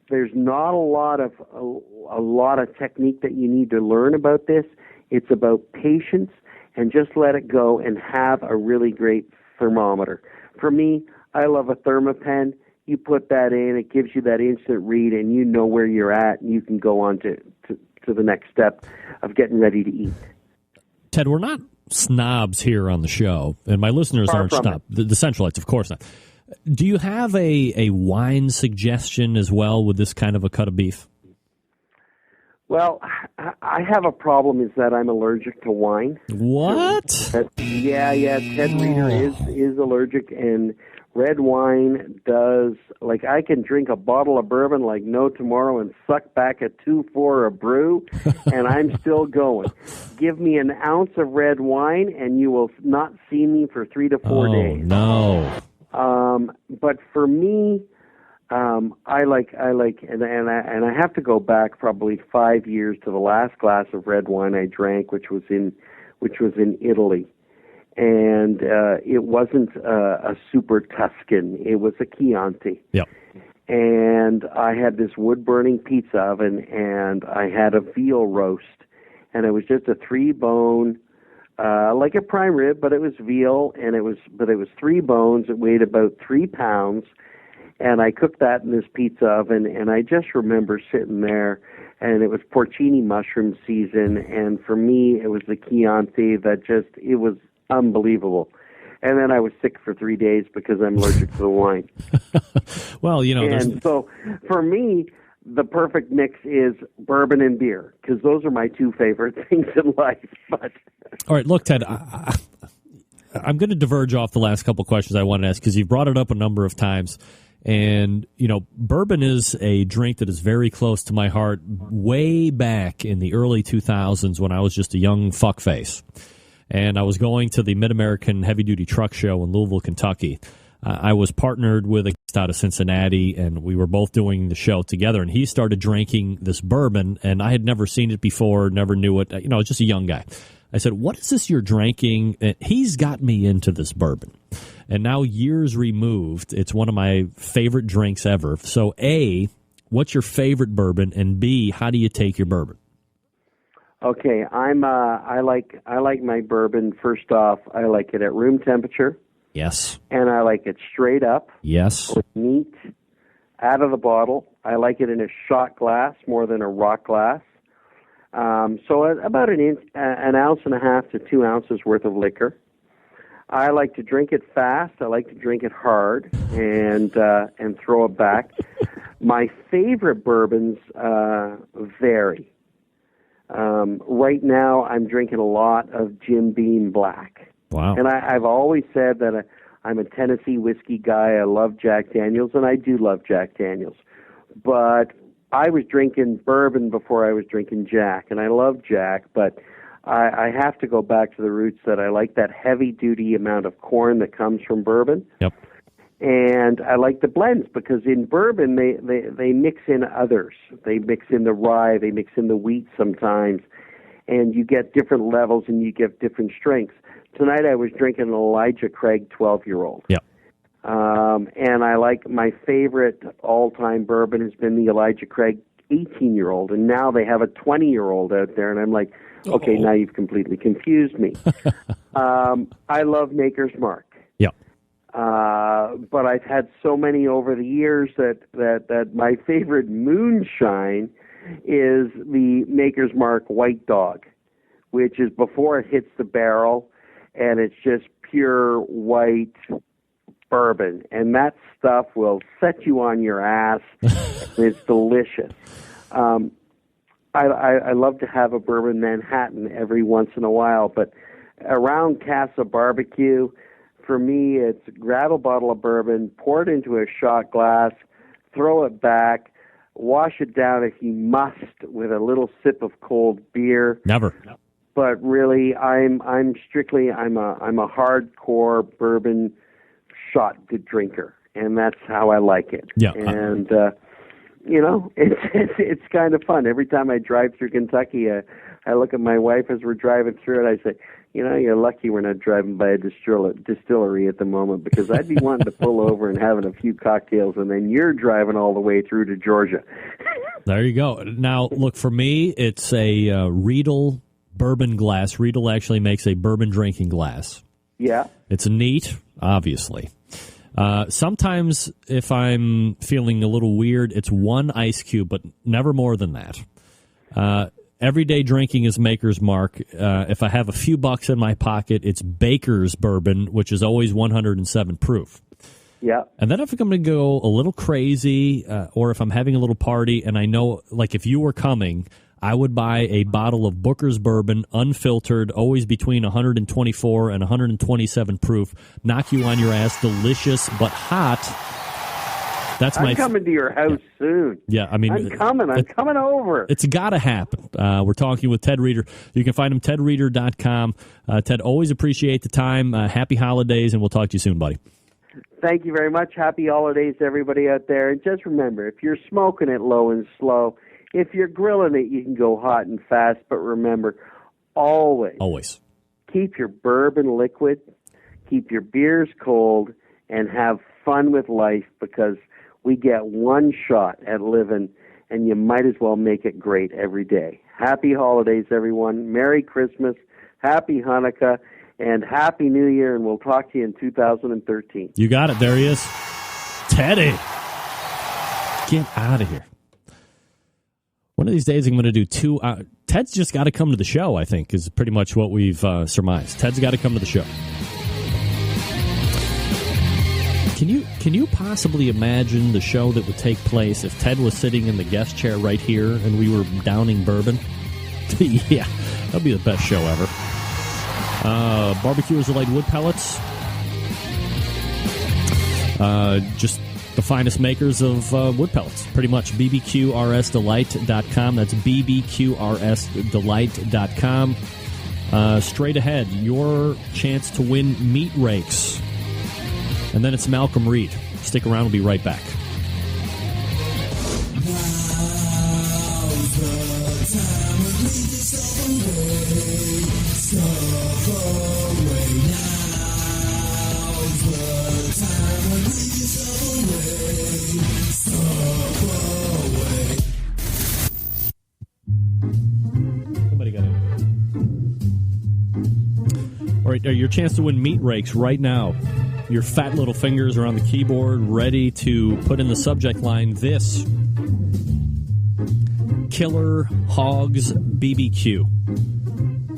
There's not a lot of technique that you need to learn about this. It's about patience and just let it go and have a really great thermometer. For me, I love a Thermapen. You put that in, it gives you that instant read, and you know where you're at, and you can go on to the next step of getting ready to eat. Ted, we're not snobs here on the show, and my listeners aren't snobs. The Centralites, of course not. Do you have a wine suggestion as well with this kind of a cut of beef? Well, I have a problem is that I'm allergic to wine. What? Yeah. Ted Reader is allergic, and red wine does, like, I can drink a bottle of bourbon like no tomorrow and suck back a 2-4 a brew, and I'm still going. Give me an ounce of red wine, and you will not see me for 3 to 4 days. No. But for me, I like, and I have to go back probably 5 years to the last glass of red wine I drank, which was in Italy. And it wasn't a super Tuscan. It was a Chianti. Yep. And I had this wood-burning pizza oven, and I had a veal roast. And it was just a 3-bone like a prime rib, but it was veal, and it was 3 bones. It weighed about 3 pounds, and I cooked that in this pizza oven. And I just remember sitting there, and it was porcini mushroom season, and for me, it was the Chianti that it was unbelievable. And then I was sick for 3 days because I'm allergic to the wine. Well, and so for me, the perfect mix is bourbon and beer, because those are my 2 favorite things in life. But all right, look, Ted, I'm going to diverge off the last couple questions I wanted to ask, because you've brought it up a number of times. And, bourbon is a drink that is very close to my heart way back in the early 2000s when I was just a young fuckface. And I was going to the Mid-American Heavy Duty Truck Show in Louisville, Kentucky. I was partnered with a guy out of Cincinnati, and we were both doing the show together. And he started drinking this bourbon, and I had never seen it before, never knew it. I was just a young guy. I said, "What is this you're drinking?" And he's got me into this bourbon. And now, years removed, it's one of my favorite drinks ever. So, A, what's your favorite bourbon? And B, how do you take your bourbon? Okay, I like my bourbon. First off, I like it at room temperature. Yes. And I like it straight up. Yes. Or neat, out of the bottle. I like it in a shot glass more than a rock glass. So about an ounce and a half to 2 ounces worth of liquor. I like to drink it fast. I like to drink it hard and throw it back. My favorite bourbons vary. Right now, I'm drinking a lot of Jim Beam Black. Wow. And I've always said that I'm a Tennessee whiskey guy. I love Jack Daniels, and I do love Jack Daniels. But I was drinking bourbon before I was drinking Jack, and I love Jack, but I have to go back to the roots that I like that heavy-duty amount of corn that comes from bourbon. Yep. And I like the blends because in bourbon, they mix in others. They mix in the rye, they mix in the wheat sometimes, and you get different levels and you get different strengths. Tonight I was drinking an Elijah Craig 12-year-old. Yep. And I like my favorite all-time bourbon has been the Elijah Craig 18-year-old, and now they have a 20-year-old out there, and I'm like, okay, now you've completely confused me. I love Maker's Mark. Yep. But I've had so many over the years that my favorite moonshine is the Maker's Mark White Dog, which is before it hits the barrel, and it's just pure white bourbon. And that stuff will set you on your ass, and it's delicious. I love to have a bourbon Manhattan every once in a while, but around Casa Barbecue, for me, it's grab a bottle of bourbon, pour it into a shot glass, throw it back, wash it down if you must with a little sip of cold beer. Never. But really, I'm a hardcore bourbon shot drinker, and that's how I like it. Yeah. And it's kind of fun. Every time I drive through Kentucky, I look at my wife as we're driving through it. I say, you're lucky we're not driving by a distillery at the moment, because I'd be wanting to pull over and having a few cocktails, and then you're driving all the way through to Georgia. There you go. Now, look, for me, it's a Riedel bourbon glass. Riedel actually makes a bourbon drinking glass. Yeah. It's neat, obviously. Sometimes if I'm feeling a little weird, it's 1 ice cube, but never more than that. Everyday drinking is Maker's Mark. If I have a few bucks in my pocket, it's Baker's bourbon, which is always 107 proof. Yeah. And then if I'm going to go a little crazy, or if I'm having a little party, and I know, like if you were coming, I would buy a bottle of Booker's bourbon, unfiltered, always between 124 and 127 proof. Knock you on your ass, delicious but hot. I'm coming to your house soon. Yeah, I mean, I'm coming over. It's got to happen. We're talking with Ted Reeder. You can find him tedreeder.com. Ted, always appreciate the time. Happy holidays, and we'll talk to you soon, buddy. Thank you very much. Happy holidays to everybody out there. And just remember, if you're smoking it low and slow, if you're grilling it, you can go hot and fast. But remember, always keep your bourbon liquid, keep your beers cold, and have fun with life, because we get one shot at living, and you might as well make it great every day. Happy holidays, everyone. Merry Christmas. Happy Hanukkah and Happy New Year, and we'll talk to you in 2013. You got it. There he is. Teddy. Get out of here. One of these days I'm going to do two. Ted's just got to come to the show, I think, is pretty much what we've surmised. Ted's got to come to the show. Can you possibly imagine the show that would take place if Ted was sitting in the guest chair right here and we were downing bourbon? Yeah, that'd be the best show ever. Barbecuers Delight wood pellets. Just the finest makers of wood pellets, pretty much. BBQRSDelight.com. That's BBQRSDelight.com. Straight ahead, your chance to win meat rakes. And then it's Malcolm Reed. Stick around, we'll be right back. Somebody got it. All right, your chance to win meat rakes right now. Your fat little fingers are on the keyboard, ready to put in the subject line this: Killer Hogs BBQ.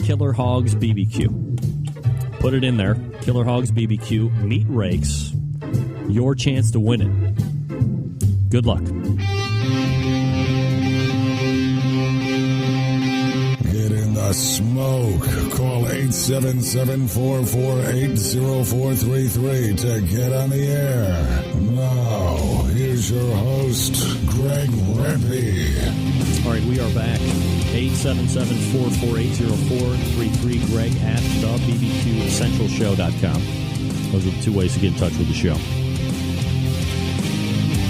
Killer Hogs BBQ. Put it in there. Killer Hogs BBQ. Meat rakes. Your chance to win it. Good luck. Get in the smoke. Call 877-448-0433 to get on the air. Now, here's your host, Greg Rempe. All right, we are back. 877-448-0433. Greg at thebbqcentralshow.com. Those are the two ways to get in touch with the show.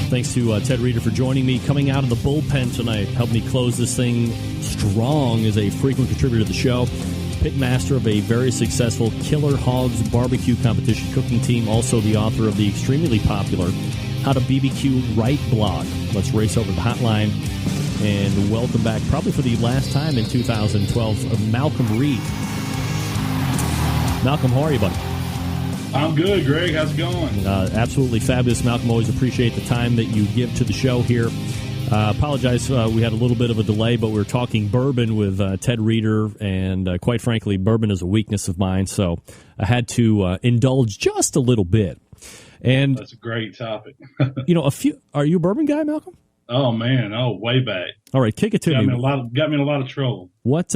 Thanks to Ted Reeder for joining me, coming out of the bullpen tonight. Helped me close this thing strong as a frequent contributor to the show. Pitmaster of a very successful Killer Hogs barbecue competition cooking team. Also the author of the extremely popular How to BBQ Right blog. Let's race over the hotline and welcome back, probably for the last time in 2012, Malcolm Reed. Malcolm, how are you, buddy? I'm good, Greg. How's it going? Absolutely fabulous, Malcolm. Always appreciate the time that you give to the show here. Apologize, we had a little bit of a delay, but we were talking bourbon with Ted Reeder, and quite frankly, bourbon is a weakness of mine, so I had to indulge just a little bit. And that's a great topic. Are you a bourbon guy, Malcolm? Oh man, way back. All right, kick it to me. Got me in a lot of trouble. What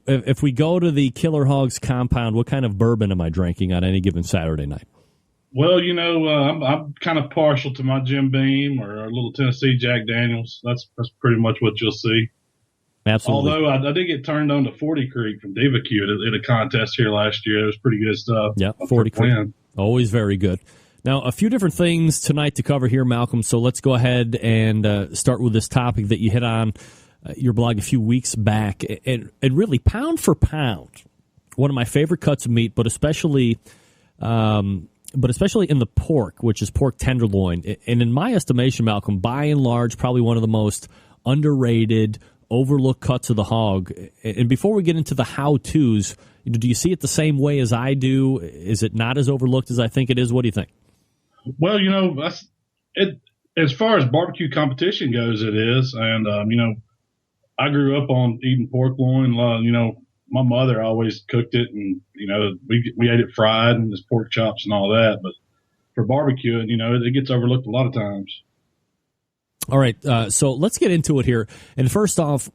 if we go to the Killer Hogs compound? What kind of bourbon am I drinking on any given Saturday night? Well, I'm kind of partial to my Jim Beam or a little Tennessee Jack Daniels. That's pretty much what you'll see. Absolutely. Although I did get turned on to 40 Creek from BBQ at a contest here last year. It was pretty good stuff. Yeah, 40 Creek. Always very good. Now, a few different things tonight to cover here, Malcolm, so let's go ahead and start with this topic that you hit on your blog a few weeks back. And really, pound for pound, one of my favorite cuts of meat, but especially in the pork, which is pork tenderloin. And in my estimation, Malcolm, by and large, probably one of the most underrated, overlooked cuts of the hog. And before we get into the how-tos, do you see it the same way as I do? Is it not as overlooked as I think it is? What do you think? Well, as far as barbecue competition goes, it is. And, I grew up on eating pork loin. My mother always cooked it, and, we ate it fried and just pork chops and all that. But for barbecue, it gets overlooked a lot of times. All right. So let's get into it here. And first off,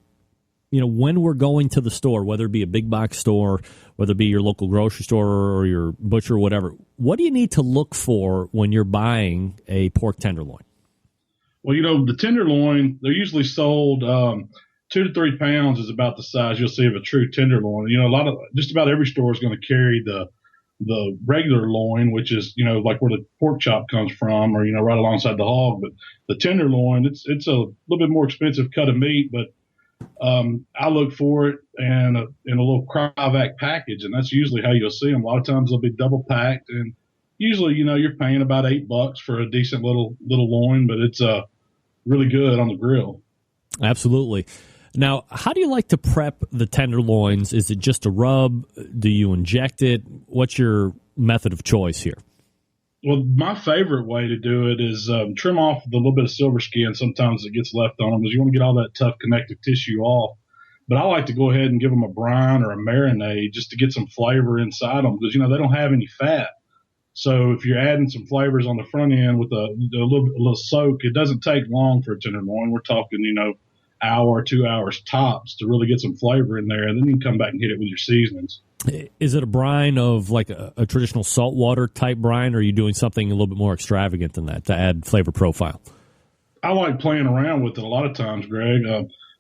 when we're going to the store, whether it be a big box store, whether it be your local grocery store or your butcher or whatever, what do you need to look for when you're buying a pork tenderloin? Well, the tenderloin, they're usually sold 2 to 3 pounds is about the size you'll see of a true tenderloin. Just about every store is going to carry the regular loin, which is, like where the pork chop comes from or, right alongside the hog. But the tenderloin, it's a little bit more expensive cut of meat, but I look for it in a little cryovac package, and that's usually how you'll see them. A lot of times they'll be double packed, and usually, you're paying about $8 for a decent little loin, but it's really good on the grill. Absolutely. Now, how do you like to prep the tenderloins? Is it just a rub? Do you inject it? What's your method of choice here? Well, my favorite way to do it is trim off the little bit of silver skin sometimes that gets left on them, because you want to get all that tough connective tissue off. But I like to go ahead and give them a brine or a marinade just to get some flavor inside them, because, they don't have any fat. So if you're adding some flavors on the front end with a little soak, it doesn't take long for a tenderloin. We're talking, hour or 2 hours tops to really get some flavor in there, and then you can come back and hit it with your seasonings. Is it a brine of like a traditional saltwater type brine, or are you doing something a little bit more extravagant than that to add flavor profile? I like playing around with it a lot of times, Greg.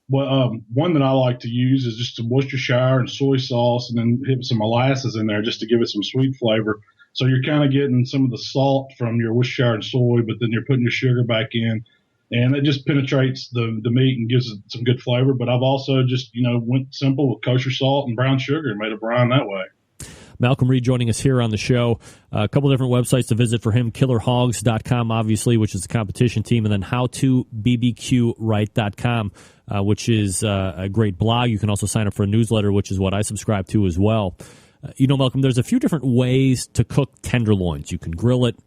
One that I like to use is just some Worcestershire and soy sauce, and then hit some molasses in there just to give it some sweet flavor. So you're kind of getting some of the salt from your Worcestershire and soy, but then you're putting your sugar back in. And it just penetrates the meat and gives it some good flavor. But I've also just, went simple with kosher salt and brown sugar and made a brine that way. Malcolm Reed joining us here on the show. A couple different websites to visit for him. KillerHogs.com, obviously, which is the competition team. And then HowToBBQRight.com, which is a great blog. You can also sign up for a newsletter, which is what I subscribe to as well. Malcolm, there's a few different ways to cook tenderloins. You can grill it.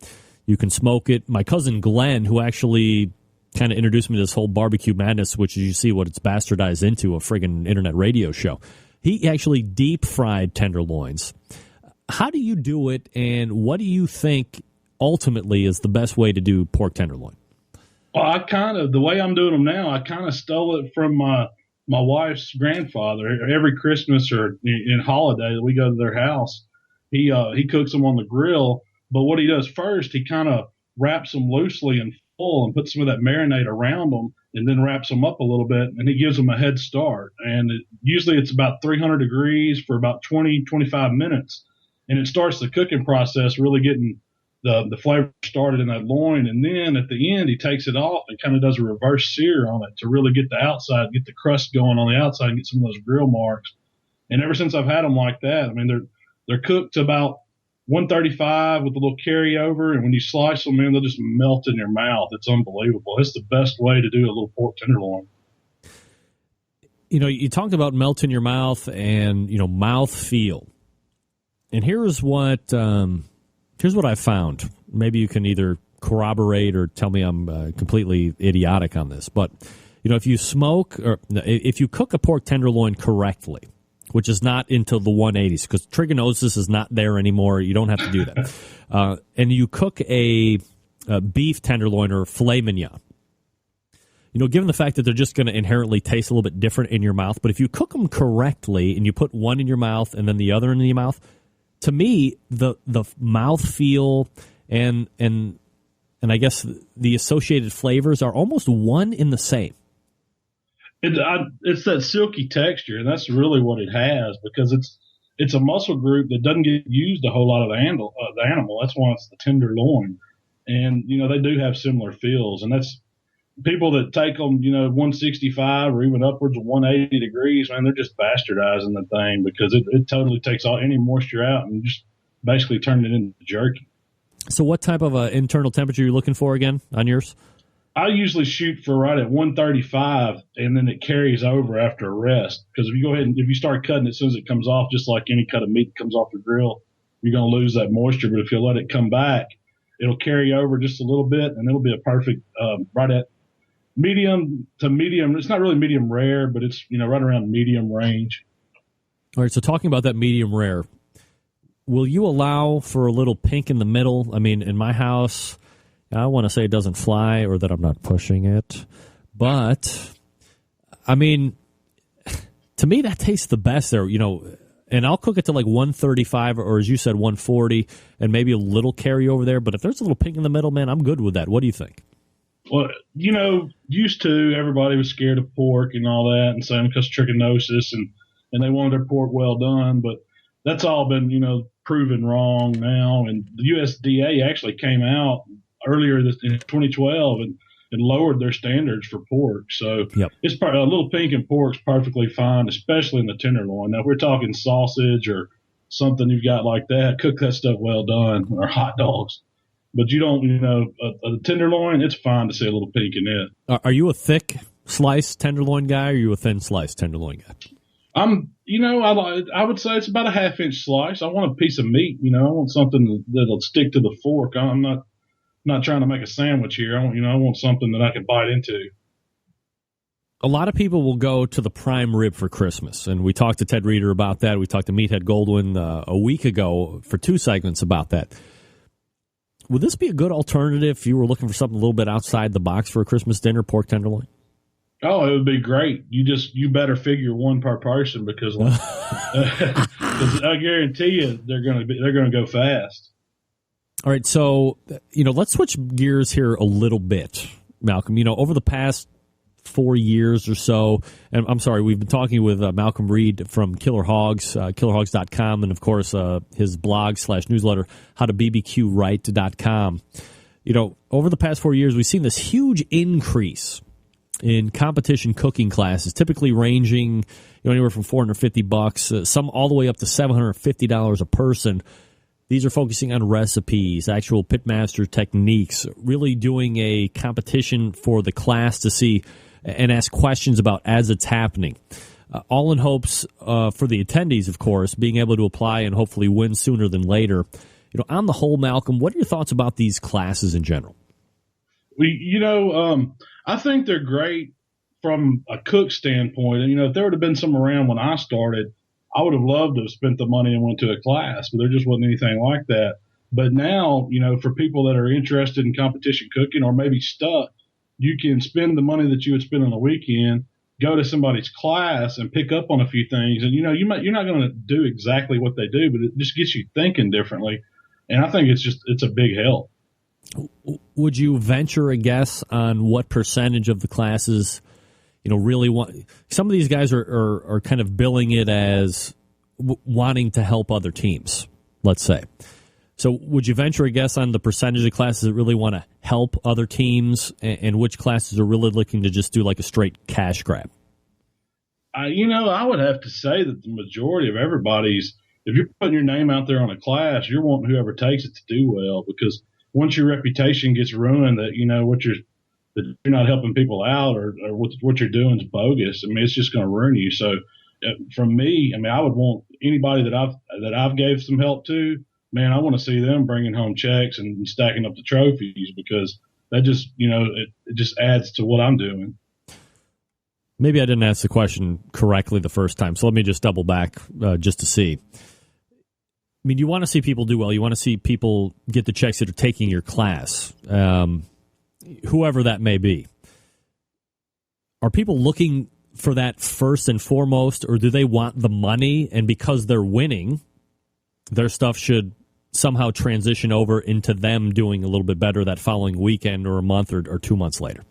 You can smoke it. My cousin Glenn, who actually kind of introduced me to this whole barbecue madness, which you see what it's bastardized into, a friggin' internet radio show. He actually deep fried tenderloins. How do you do it, and what do you think ultimately is the best way to do pork tenderloin? Well, the way I'm doing them now, I kind of stole it from my wife's grandfather. Every Christmas or in holiday that we go to their house, he cooks them on the grill. But what he does first, he kind of wraps them loosely and and put some of that marinade around them, and then wraps them up a little bit, and he gives them a head start. And usually it's about 300 degrees for about 20, 25 minutes. And it starts the cooking process, really getting the flavor started in that loin. And then at the end, he takes it off and kind of does a reverse sear on it to really get the outside, get the crust going on the outside and get some of those grill marks. And ever since I've had them like that, I mean, they're cooked to about 135 with a little carryover, and when you slice them in, they'll just melt in your mouth. It's unbelievable. It's the best way to do a little pork tenderloin. You talked about melt in your mouth and, mouth feel. And here's what I found. Maybe you can either corroborate or tell me I'm completely idiotic on this. But, if you if you cook a pork tenderloin correctly, which is not into the 180s, because trichinosis is not there anymore. You don't have to do that. And you cook a beef tenderloin or filet mignon. Given the fact that they're just going to inherently taste a little bit different in your mouth, but if you cook them correctly and you put one in your mouth and then the other in your mouth, to me, the mouth feel and I guess the associated flavors are almost one in the same. It's that silky texture, and that's really what it has, because it's a muscle group that doesn't get used a whole lot of the animal. That's why it's the tenderloin. And, they do have similar feels. And that's people that take them, 165 or even upwards of 180 degrees, man, they're just bastardizing the thing, because it totally takes any moisture out and just basically turn it into jerky. So what type of internal temperature are you looking for again on yours? I usually shoot for right at 135, and then it carries over after a rest. Because if you start cutting it as soon as it comes off, just like any cut of meat that comes off the grill, you're going to lose that moisture. But if you let it come back, it'll carry over just a little bit, and it'll be a perfect right at medium to medium. It's not really medium rare, but it's right around medium range. All right. So talking about that medium rare, will you allow for a little pink in the middle? I mean, in my house, I want to say it doesn't fly or that I'm not pushing it, but I mean, to me that tastes the best there, and I'll cook it to like 135 or as you said, 140 and maybe a little carryover there. But if there's a little pink in the middle, man, I'm good with that. What do you think? Well, used to everybody was scared of pork and all that, and saying because trichinosis and they wanted their pork well done, but that's all been, proven wrong now. And the USDA actually came out earlier in 2012 and lowered their standards for pork. So It's a little pink in pork's perfectly fine, especially in the tenderloin. Now, if we're talking sausage or something you've got like that, cook that stuff well done, or hot dogs. But you don't, a tenderloin, it's fine to see a little pink in it. Are you a thick slice tenderloin guy, or are you a thin slice tenderloin guy? I would say it's about a half-inch slice. I want a piece of meat. I want something that'll stick to the fork. I'm not trying to make a sandwich here. I want something that I can bite into. A lot of people will go to the prime rib for Christmas, and we talked to Ted Reeder about that. We talked to Meathead Goldwyn a week ago for 2 segments about that. Would this be a good alternative if you were looking for something a little bit outside the box for a Christmas dinner, pork tenderloin? Oh, it would be great. You better figure one per person because I guarantee you they're going to go fast. All right, so let's switch gears here a little bit, Malcolm. Over the past 4 years or so, and I'm sorry, we've been talking with Malcolm Reed from Killer Hogs, killerhogs.com, and of course his blog / newsletter, howtobbqright.com. Over the past 4 years, we've seen this huge increase in competition cooking classes, typically ranging anywhere from $450, some all the way up to $750 a person. These are focusing on recipes, actual pitmaster techniques, really doing a competition for the class to see and ask questions about as it's happening. All in hopes for the attendees, of course, being able to apply and hopefully win sooner than later. On the whole, Malcolm, what are your thoughts about these classes in general? I think they're great from a cook standpoint. And, if there would have been some around when I started, I would have loved to have spent the money and went to a class, but there just wasn't anything like that. But now, for people that are interested in competition cooking or maybe stuck, you can spend the money that you would spend on the weekend, go to somebody's class and pick up on a few things. And, you're not going to do exactly what they do, but it just gets you thinking differently. And I think it's a big help. Would you venture a guess on what percentage of the classes, really want? Some of these guys are kind of billing it as wanting to help other teams, let's say. So would you venture a guess on the percentage of classes that really want to help other teams and which classes are really looking to just do like a straight cash grab? I would have to say that the majority of everybody's, if you're putting your name out there on a class, you're wanting whoever takes it to do well, because once your reputation gets ruined that, that you're not helping people out or what you're doing is bogus, it's just going to ruin you. So from me, I would want anybody that I've gave some help to, man, I want to see them bringing home checks and stacking up the trophies, because that just, it just adds to what I'm doing. Maybe I didn't ask the question correctly the first time, so let me just double back just to see. You want to see people do well. You want to see people get the checks that are taking your class, whoever that may be. Are people looking for that first and foremost, or do they want the money, and because they're winning, their stuff should somehow transition over into them doing a little bit better that following weekend or a month or 2 months later?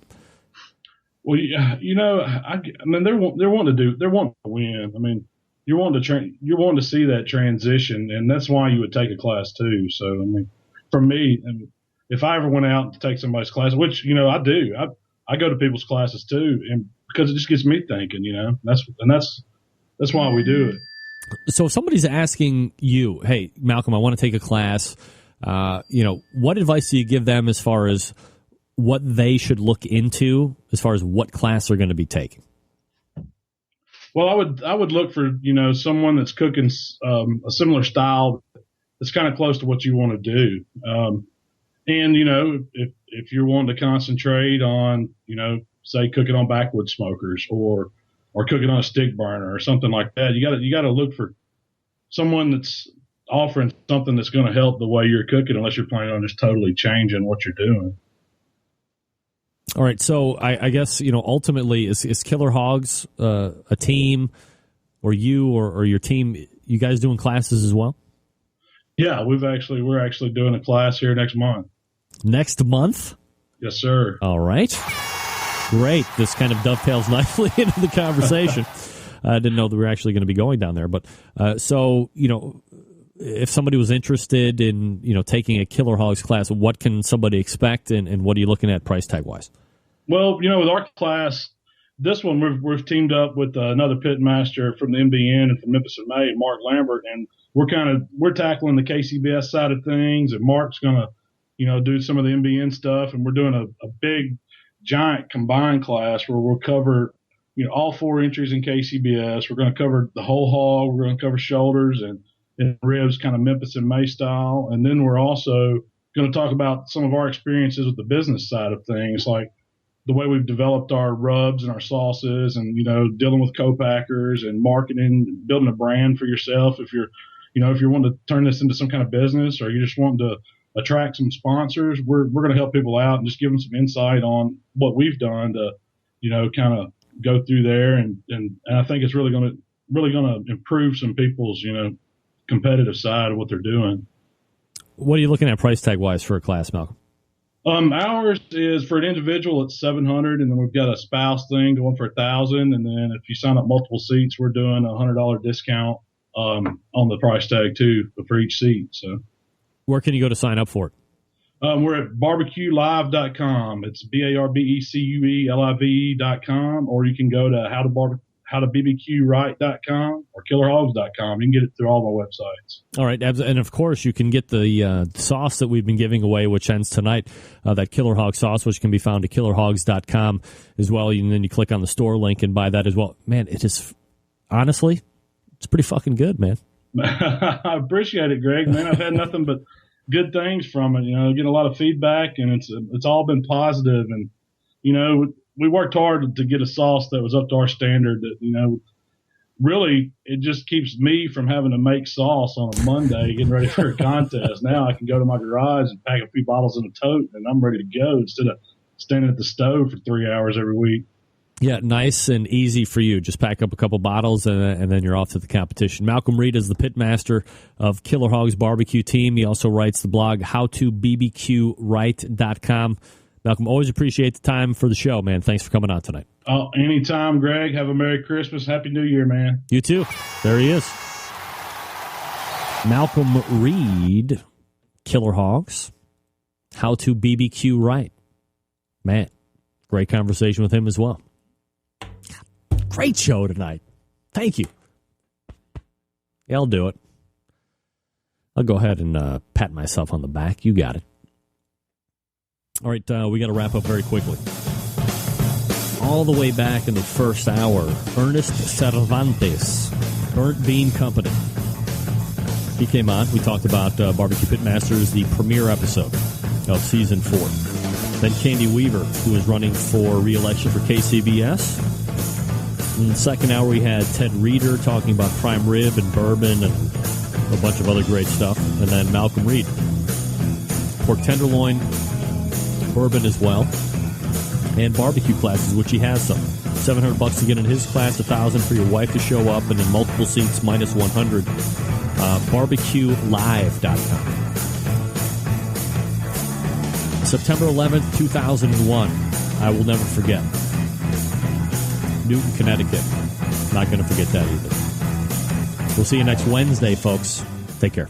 Well, they're wanting to win. You're wanting to see that transition, and that's why you would take a class too. So, for me, if I ever went out to take somebody's class, which I do, I go to people's classes too, and because it just gets me thinking, that's why we do it. So, if somebody's asking you, "Hey, Malcolm, I want to take a class," what advice do you give them as far as what they should look into, as far as what class they're going to be taking? Well, I would look for, someone that's cooking a similar style that's kind of close to what you want to do. And, if you're wanting to concentrate on, say cooking on backwood smokers or cooking on a stick burner or something like that, you got to look for someone that's offering something that's going to help the way you're cooking, unless you're planning on just totally changing what you're doing. All right, so I guess, ultimately, is Killer Hogs a team, or you or your team, you guys doing classes as well? Yeah, we're actually doing a class here next month. Next month? Yes, sir. All right. Great. This kind of dovetails nicely into the conversation. I didn't know that we were actually going to be going down there. But so, if somebody was interested in, taking a Killer Hogs class, what can somebody expect, and what are you looking at price tag wise? Well, with our class, this one we've teamed up with another pitmaster from the MBN and from Memphis and May, Mark Lambert, and we're tackling the KCBS side of things, and Mark's gonna, do some of the MBN stuff, and we're doing a big giant combined class where we'll cover, all 4 entries in KCBS. We're going to cover the whole hog. We're going to cover shoulders and ribs, kind of Memphis and May style. And then we're also going to talk about some of our experiences with the business side of things, like the way we've developed our rubs and our sauces and, dealing with co-packers and marketing, building a brand for yourself. If you're wanting to turn this into some kind of business or you just want to attract some sponsors, we're going to help people out and just give them some insight on what we've done to, kind of go through there. And I think it's really going to improve some people's, competitive side of what they're doing. What are you looking at price tag wise for a class, Malcolm? Ours is for an individual, it's $700, and then we've got a spouse thing going for $1,000. And then if you sign up multiple seats, we're doing a $100 discount on the price tag too for each seat. So, where can you go to sign up for it? We're at barbecuelive.com. It's BARBECUELIVE.com, or you can go to howtobbqright.com or killerhogs.com. You can get it through all my websites. All right. And of course, you can get the sauce that we've been giving away, which ends tonight, that Killer Hog sauce, which can be found at killerhogs.com as well. And then you click on the store link and buy that as well. Man, it is, honestly, it's pretty fucking good, man. I appreciate it, Greg. Man, I've had nothing but good things from it. Getting a lot of feedback, and it's all been positive. And, we worked hard to get a sauce that was up to our standard that, really it just keeps me from having to make sauce on a Monday getting ready for a contest. Now I can go to my garage and pack a few bottles in a tote and I'm ready to go instead of standing at the stove for 3 hours every week. Yeah, nice and easy for you. Just pack up a couple bottles and then you're off to the competition. Malcolm Reed is the pitmaster of Killer Hogs Barbecue Team. He also writes the blog howtobbqright.com. Malcolm, always appreciate the time for the show, man. Thanks for coming on tonight. Oh, anytime, Greg. Have a Merry Christmas. Happy New Year, man. You too. There he is. Malcolm Reed, Killer Hogs, How to BBQ Right. Man, great conversation with him as well. Great show tonight. Thank you. Yeah, I'll do it. I'll go ahead and pat myself on the back. You got it. All right, we got to wrap up very quickly. All the way back in the first hour, Ernest Servantes, Burnt Bean Company. He came on. We talked about BBQ Pitmasters, the premiere episode of Season 4. Then Candy Weaver, who is running for re-election for KCBS. In the second hour, we had Ted Reeder talking about prime rib and bourbon and a bunch of other great stuff. And then Malcolm Reed. Pork tenderloin, bourbon as well, and barbecue classes, which he has some. $700 to get in his class, $1,000 for your wife to show up, and in multiple seats, minus $100. BBQLive.com. September 11th, 2001. I will never forget. Newton, Connecticut. Not going to forget that either. We'll see you next Wednesday, folks. Take care.